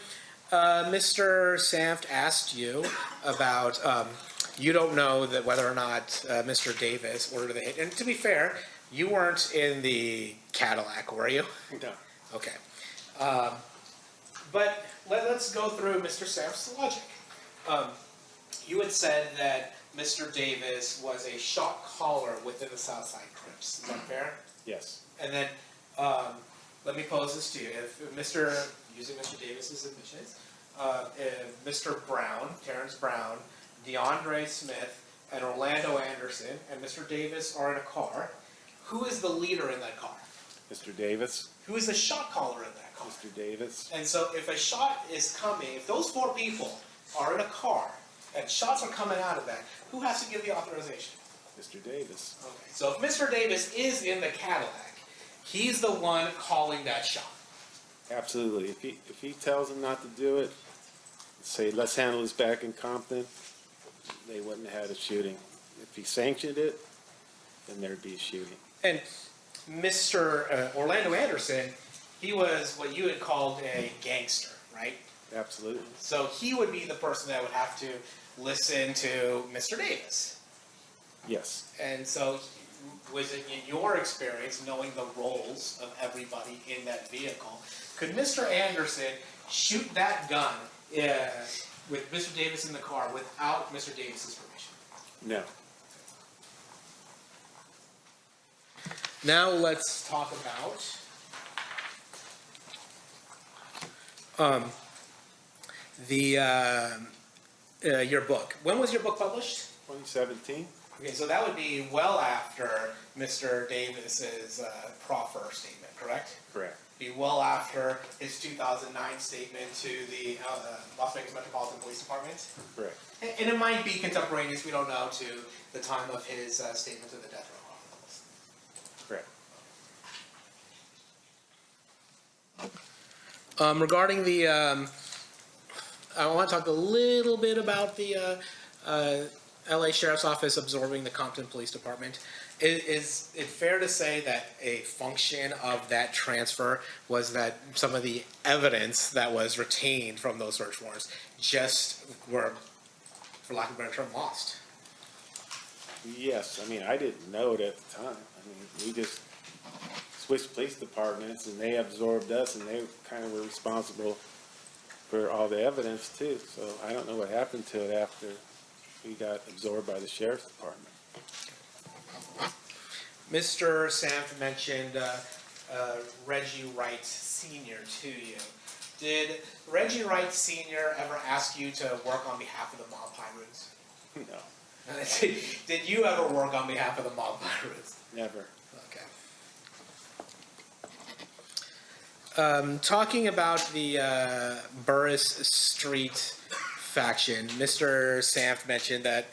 Mr. Samft asked you about, you don't know that whether or not Mr. Davis ordered the hit. And to be fair, you weren't in the Cadillac, were you? No. Okay. But let's go through Mr. Samft's logic. You had said that Mr. Davis was a shot caller within the Southside Crips. Is that fair? Yes. And then, let me pose this to you. If using Mr. Davis's admissions, if Mr. Brown, Terrence Brown, DeAndre Smith, and Orlando Anderson, and Mr. Davis are in a car, who is the leader in that car? Mr. Davis. Who is the shot caller in that car? Mr. Davis. And so if a shot is coming, if those four people are in a car, and shots are coming out of that, who has to give the authorization? Mr. Davis. Okay, so if Mr. Davis is in the Cadillac, he's the one calling that shot. Absolutely. If he tells them not to do it, say, let's handle this back in Compton, they wouldn't have had a shooting. If he sanctioned it, then there'd be a shooting. And Mr. Orlando Anderson, he was what you had called a gangster, right? Absolutely. So he would be the person that would have to listen to Mr. Davis. Yes. And so was it in your experience, knowing the roles of everybody in that vehicle, could Mr. Anderson shoot that gun with Mr. Davis in the car without Mr. Davis's permission? No. Now let's talk about your book. When was your book published? 2017? Okay, so that would be well after Mr. Davis's proffer statement, correct? Correct. Be well after his 2009 statement to the Las Vegas Metropolitan Police Department. Correct. And it might be contemporaneous, we don't know, to the time of his statement to the death row chronicles. Correct. Regarding the, I want to talk a little bit about the LA Sheriff's Office absorbing the Compton Police Department. Is it fair to say that a function of that transfer was that some of the evidence that was retained from those search warrants just were, for lack of a better term, lost? Yes, I mean, I didn't know it at the time. I mean, we just switched police departments and they absorbed us and they kind of were responsible for all the evidence too. So I don't know what happened to it after we got absorbed by the sheriff's department. Mr. Samp mentioned Reggie Wright Sr. to you. Did Reggie Wright Sr. ever ask you to work on behalf of the mob pirates? No, Did you ever work on behalf of the mob pirates? never. Okay. Talking about the Burris Street faction, Mr. Samp mentioned that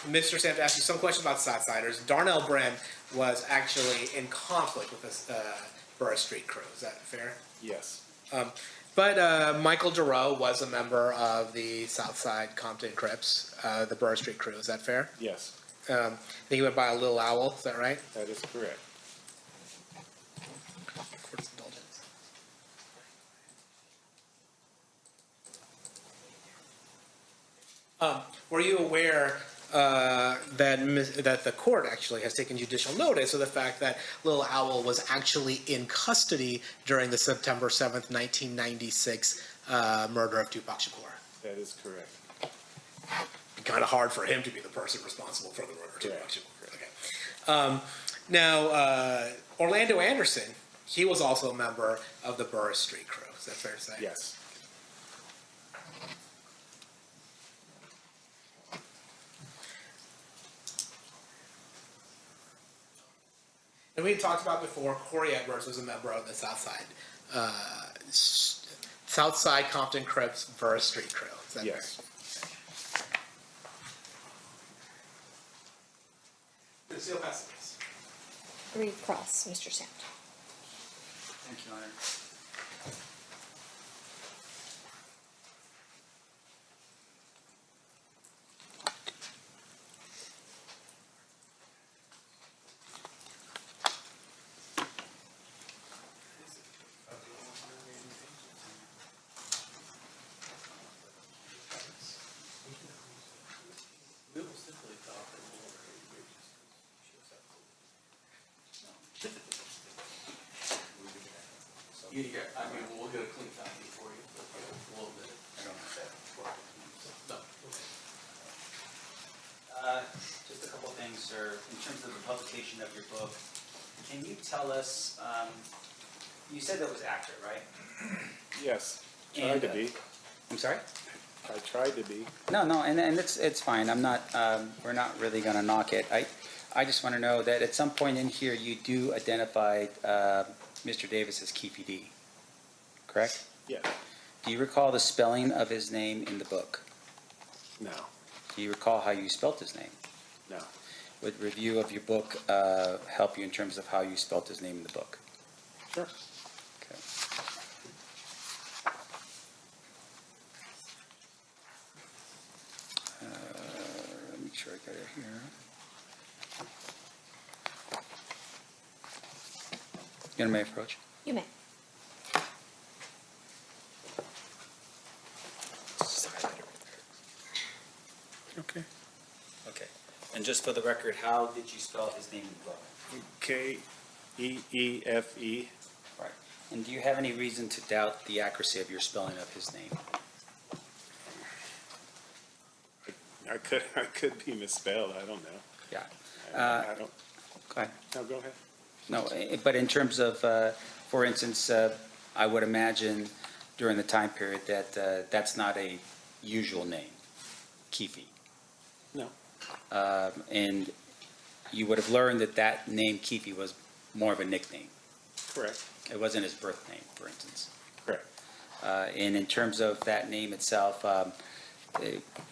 Mr. Samp asked you some questions about Southsiders. Darnell Bren was actually in conflict with the Burris Street crew. Is that fair? Yes. But Michael Giroux was a member of the Southside Compton Crips, the Burris Street crew. Is that fair? Yes, I think he went by a Little Owl. Is that right? that is correct. Court's indulgence. Were you aware that the court actually has taken judicial notice of the fact that Little Owl was actually in custody during the September 7th, 1996 murder of Tupac Shakur? That is correct. Kind of hard for him to be the person responsible for the murder of Tupac Correct. Shakur. Okay. Now, Orlando Anderson, he was also a member of the Burris Street crew. Is that fair to say? Yes. And we had talked about before, Corey Edwards was a member of the Southside Compton Crips Burris Street crew. Is that Yes. fair? Seal Pessimist. Read cross, Mr. Samp. Thank you, Honor. I mean, we'll get a clean copy for you, but a little bit. I don't have that. No. Just a couple things, sir. In terms of the publication of your book, can you tell us, you said that was accurate, right? Yes. Tried And, to be. I'm sorry? I tried to be. No, and it's fine. I'm not, we're not really gonna knock it. I just wanna know that at some point in here, you do identify, Mr. Davis as Keefe D, correct? Yes. Do you recall the spelling of his name in the book? No. Do you recall how you spelt his name? No. Would review of your book help you in terms of how you spelt his name in the book? Sure. Okay. Let me make sure I got it here. You want my approach? You may. Okay. Okay. And just for the record, how did you spell his name in the book? Keefe. Right. And do you have any reason to doubt the accuracy of your spelling of his name? I could be misspelled. I don't know. Yeah. I don't. Go ahead. No, go ahead. No, but in terms of, for instance, I would imagine during the time period that that's not a usual name, Keefe. No. And you would have learned that that name Keefe was more of a nickname. Correct, It wasn't his birth name, for instance. correct. And in terms of that name itself,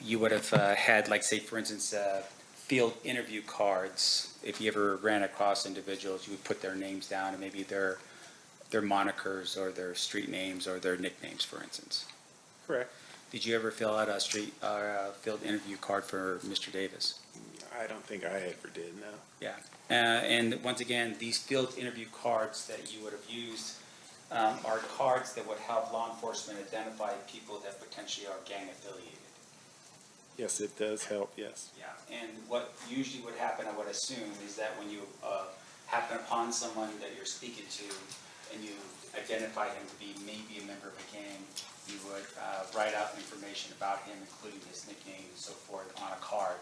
you would have had, like, say, for instance, field interview cards. If you ever ran across individuals, you would put their names down and maybe their monikers or their street names or their nicknames, for instance. Correct. Did you ever fill out a field interview card for Mr. Davis? I don't think I ever did, no. Yeah. And once again, these field interview cards that you would have used are cards that would help law enforcement identify people that potentially are gang affiliated. Yes, it does help, yes. Yeah. And what usually would happen, I would assume, is that when you happen upon someone that you're speaking to and you identify him to be maybe a member of a gang, you would write out information about him, including his nickname and so forth, on a card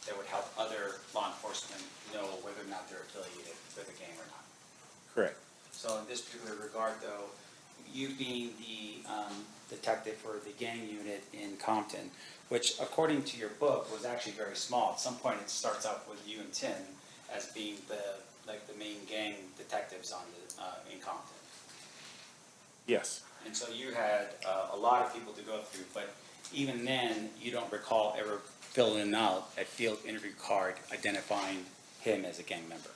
that would help other law enforcement know whether or not they're affiliated with a gang or not. Correct. So in this particular regard, though, you being the detective for the gang unit in Compton, which according to your book was actually very small. At some point, it starts out with you and Tim as being the main gang detectives on in Compton. Yes, And so you had a lot of people to go through, but even then, you don't recall ever filling out a field interview card identifying him as a gang member.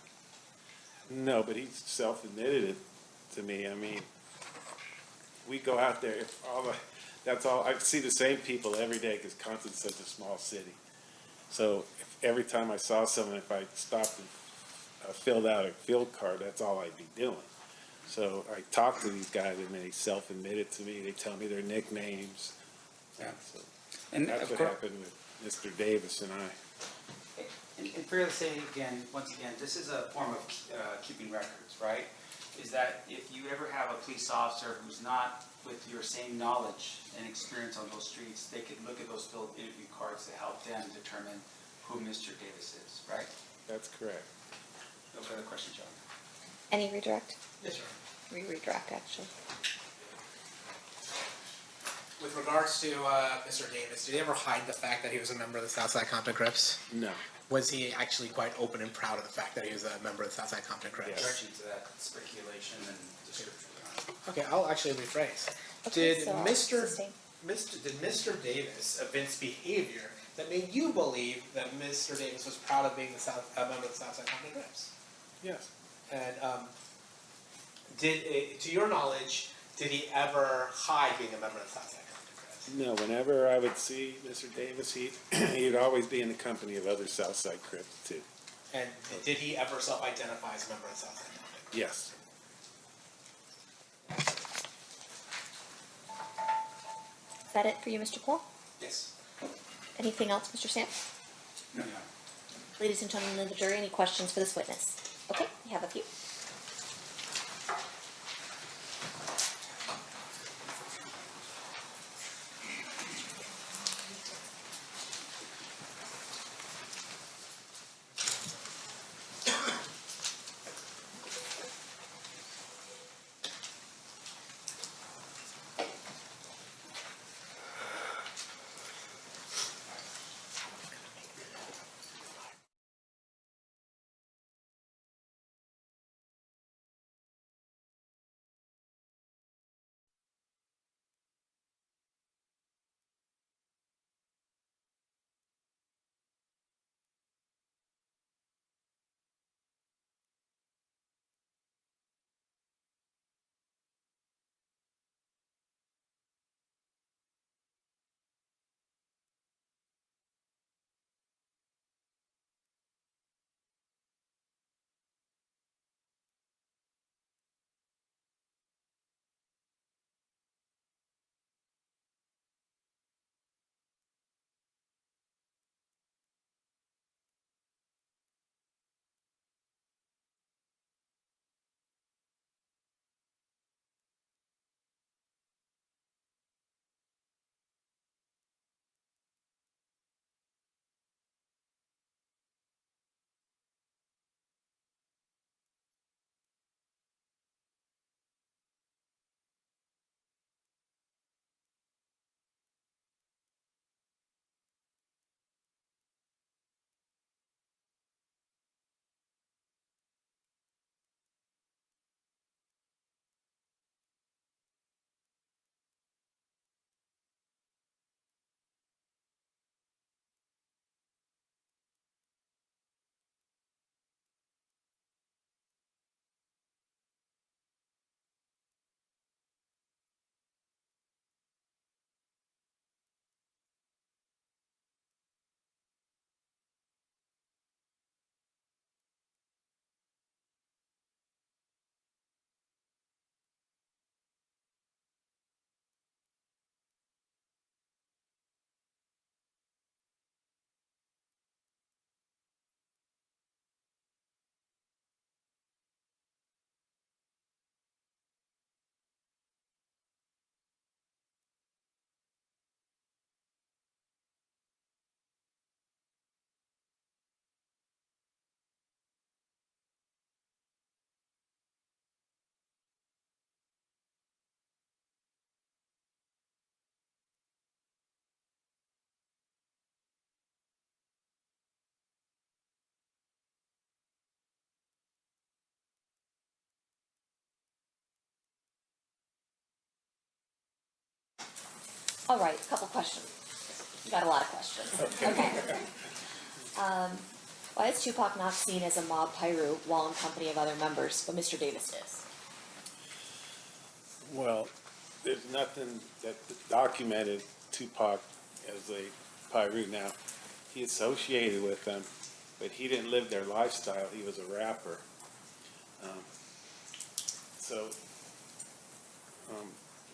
no, but he self-admitted it to me. I mean, we go out there, that's all, I see the same people every day because Compton's such a small city. So every time I saw someone, if I stopped and filled out a field card, that's all I'd be doing. So I talked to these guys and they self-admitted to me. They tell me their nicknames. Yeah. So And that's of what course, happened with Mr. Davis and I. and fair to say again, once again, this is a form of keeping records, right? Is that if you ever have a police officer who's not with your same knowledge and experience on those streets, they could look at those field interview cards to help them determine who Mr. Davis is, right? That's correct. No further questions, John? Any redirect? Yes, sir. Redirect, actually. With regards to Mr. Davis, did he ever hide the fact that he was a member of the Southside Compton Crips? No. Was he actually quite open and proud of the fact that he was a member of the Southside Compton Crips? Yes. Objection to that speculation and description. Okay, I'll actually rephrase. Okay, Did so I'll Mr. sustain. Did Mr. Davis evince behavior that made you believe that Mr. Davis was proud of being a member of the Southside Compton Crips? Yes. And to your knowledge, did he ever hide being a member of the Southside Compton Crips? No, whenever I would see Mr. Davis, he'd always be in the company of other Southside Crips too. And did he ever self-identify as a member of the Southside Compton Crips? Yes. Is that it for you, Mr. Paul? Yes. Anything else, Mr. Stamp? No, no. Ladies and gentlemen of the jury, any questions for this witness? Okay, we have a few. All right, a couple questions. You got a lot of questions. Okay. Why is Tupac not seen as a mob pyro while in company of other members, but Mr. Davis is? Well, there's nothing that documented Tupac as a Piru. Now, he associated with them, but he didn't live their lifestyle. He was a rapper. So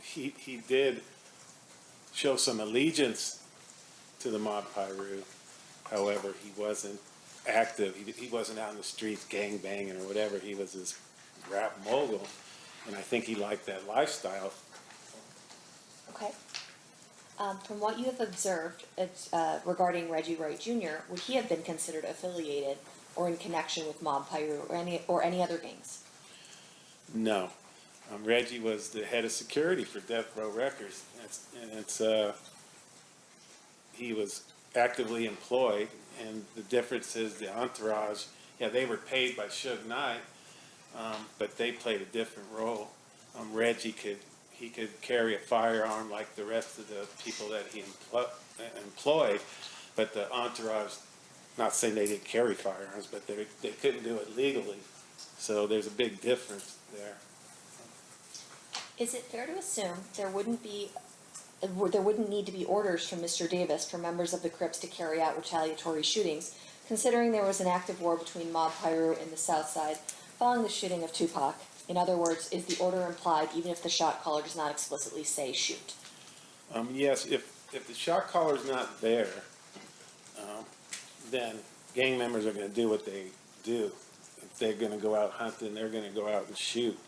he did show some allegiance to the mob Piru. However, he wasn't active. He wasn't out in the streets gang banging or whatever. He was this rap mogul, and I think he liked that lifestyle. Okay. From what you have observed regarding Reggie Wright Jr., would he have been considered affiliated or in connection with Mob Piru or any other gangs? No. Reggie was the head of security for Death Row Records, he was actively employed, and the difference is the entourage, yeah, they were paid by Suge Knight, but they played a different role. Reggie could carry a firearm like the rest of the people that he employed, but the entourage, not saying they didn't carry firearms, but they couldn't do it legally. So there's a big difference there. Is it fair to assume there wouldn't need to be orders from Mr. Davis for members of the Crips to carry out retaliatory shootings, considering there was an active war between Mob Piru and the South Side following the shooting of Tupac? In other words, is the order implied even if the shot caller does not explicitly say shoot? Yes, if the shot caller's not there, then gang members are going to do what they do. If they're going to go out hunting, they're going to go out and shoot,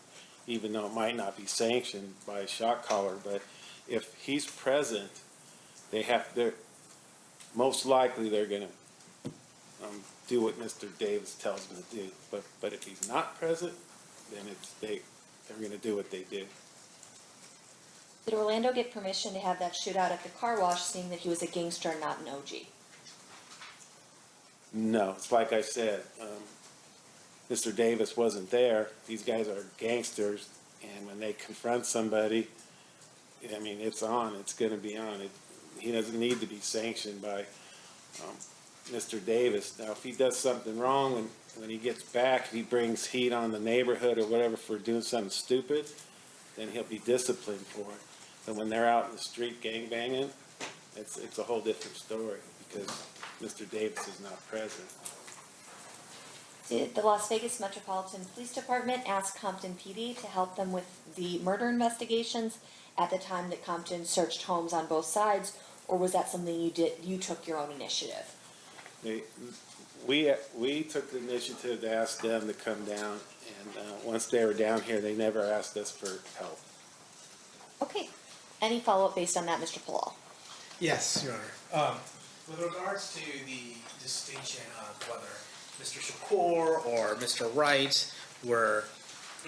even though it might not be sanctioned by a shot caller. But if he's present, they're most likely they're going to do what Mr. Davis tells them to do. But if he's not present, then they're going to do what they do. Did Orlando get permission to have that shootout at the car wash, seeing that he was a gangster and not an OG? No, it's like I said, Mr. Davis wasn't there. These guys are gangsters, and when they confront somebody, I mean, it's on. It's going to be on. He doesn't need to be sanctioned by Mr. Davis. Now, if he does something wrong, when he gets back, if he brings heat on the neighborhood or whatever for doing something stupid, then he'll be disciplined for it. But when they're out in the street gangbanging, it's a whole different story because Mr. Davis is not present. Did the Las Vegas Metropolitan Police Department ask Compton PD to help them with the murder investigations at the time that Compton searched homes on both sides, or was that something you took your own initiative? We took the initiative to ask them to come down, and once they were down here, they never asked us for help. Okay. Any follow-up based on that, Mr. Palal? Yes, Your Honor. With regards to the distinction of whether Mr. Shakur or Mr. Wright were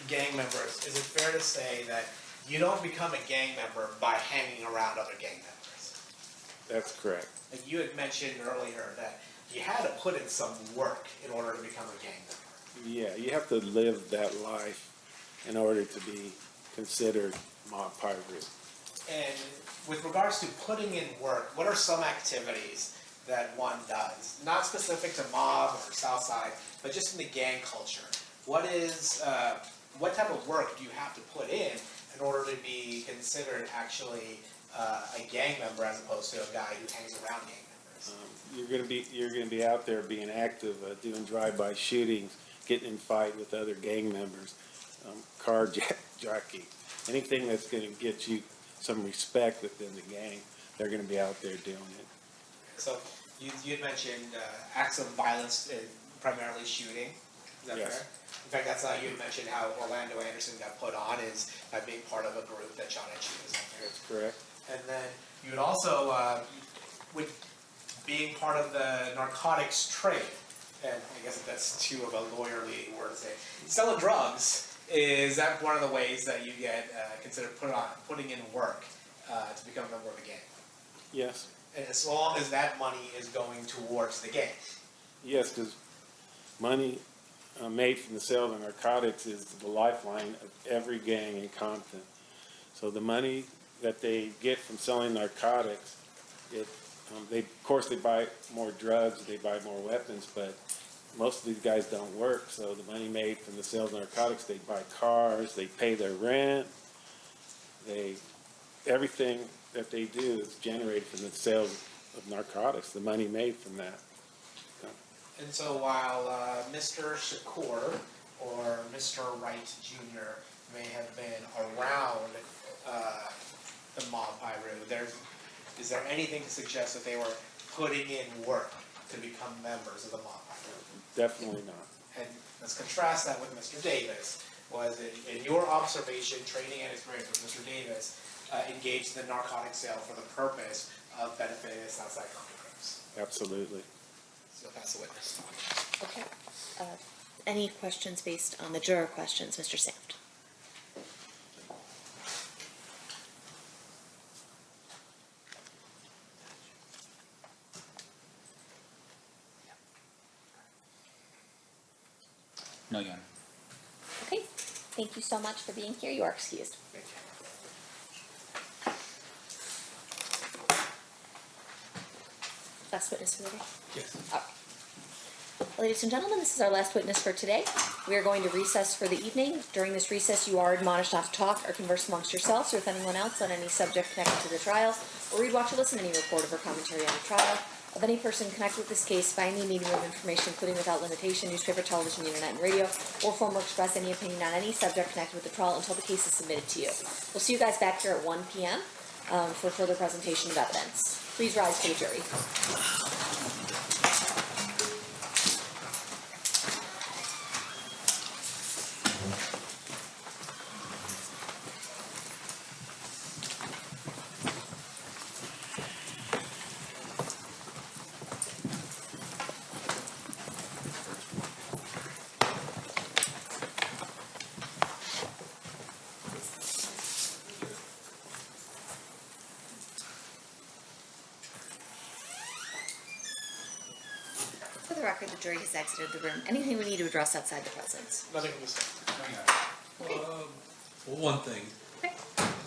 gang members, is it fair to say that you don't become a gang member by hanging around other gang members? That's correct. Like you had mentioned earlier that you had to put in some work in order to become a gang member. Yeah, you have to live that life in order to be considered mob pirate. And with regards to putting in work, what are some activities that one does? Not specific to mob or Southside, but just in the gang culture. What type of work do you have to put in order to be considered actually a gang member as opposed to a guy who hangs around gang members? You're gonna be out there being active, doing drive-by shootings, getting in fight with other gang members, carjacking, anything that's gonna get you some respect within the gang. They're gonna be out there doing it. So you had mentioned acts of violence, primarily shooting. Is that Yes. fair? In fact, that's how you had mentioned how Orlando Anderson got put on is by being part of a group that shot at you. Is that fair? That's correct. And then you would also, with being part of the narcotics trade, and I guess that's too of a lawyerly word to say, selling drugs, is that one of the ways that you get considered putting in work to become a member of a gang? Yes. And as long as that money is going towards the gang. Yes, because money made from the sale of narcotics is the lifeline of every gang in Compton. So the money that they get from selling narcotics, of course, they buy more drugs, they buy more weapons, but most of these guys don't work, so the money made from the sales of narcotics, they buy cars, they pay their rent, everything that they do is generated from the sales of narcotics, the money made from that. And so while Mr. Shakur or Mr. Wright Jr. may have been around the Mob Piru, is there anything to suggest that they were putting in work to become members of the Mob Piru? Definitely not. And let's contrast that with Mr. Davis. Was it, in your observation, training, and experience with Mr. Davis, engaged in the narcotic sale for the purpose of benefiting his outside crimes? Absolutely. So pass the witness. Okay. Any questions based on the juror questions, Mr. Saft? No, Your Honor. Okay, thank you so much for being here. You are excused. Thank you. Last witness for the day? Yes. All right. Ladies and gentlemen, this is our last witness for today. We are going to recess for the evening. During this recess, you are admonished not to talk or converse amongst yourselves or with anyone else on any subject connected to the trial, or read, watch, or listen to any report of or commentary on the trial of any person connected with this case by any medium of information, including without limitation, newspaper, television, internet, and radio, or form or express any opinion on any subject connected with the trial until the case is submitted to you. We'll see you guys back here at 1 p.m. For further presentation of evidence. Please rise to the jury. For the record, the jury has exited the room. Anything we need to address outside the presence? Nothing from the stand. Well, one thing, Okay.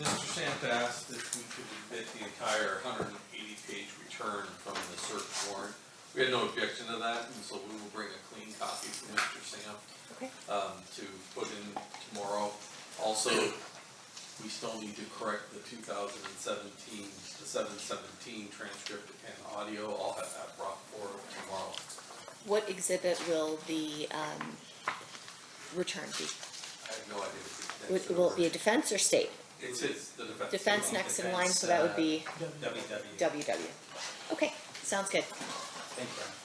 Mr. Santa asked if we could admit the entire 180-page return from the search warrant. We had no objection to that, and so we will bring a clean copy from Mr. Sam Okay. to put in tomorrow. Also, we still need to correct the 2017, the 717 transcript and audio. I'll have that brought forward tomorrow. What exhibit will the return be? I have no idea. Will it be a defense or state? It's the defense. Defense next in line, so that would be WW. WW. Okay, sounds good. Thank you, Your Honor.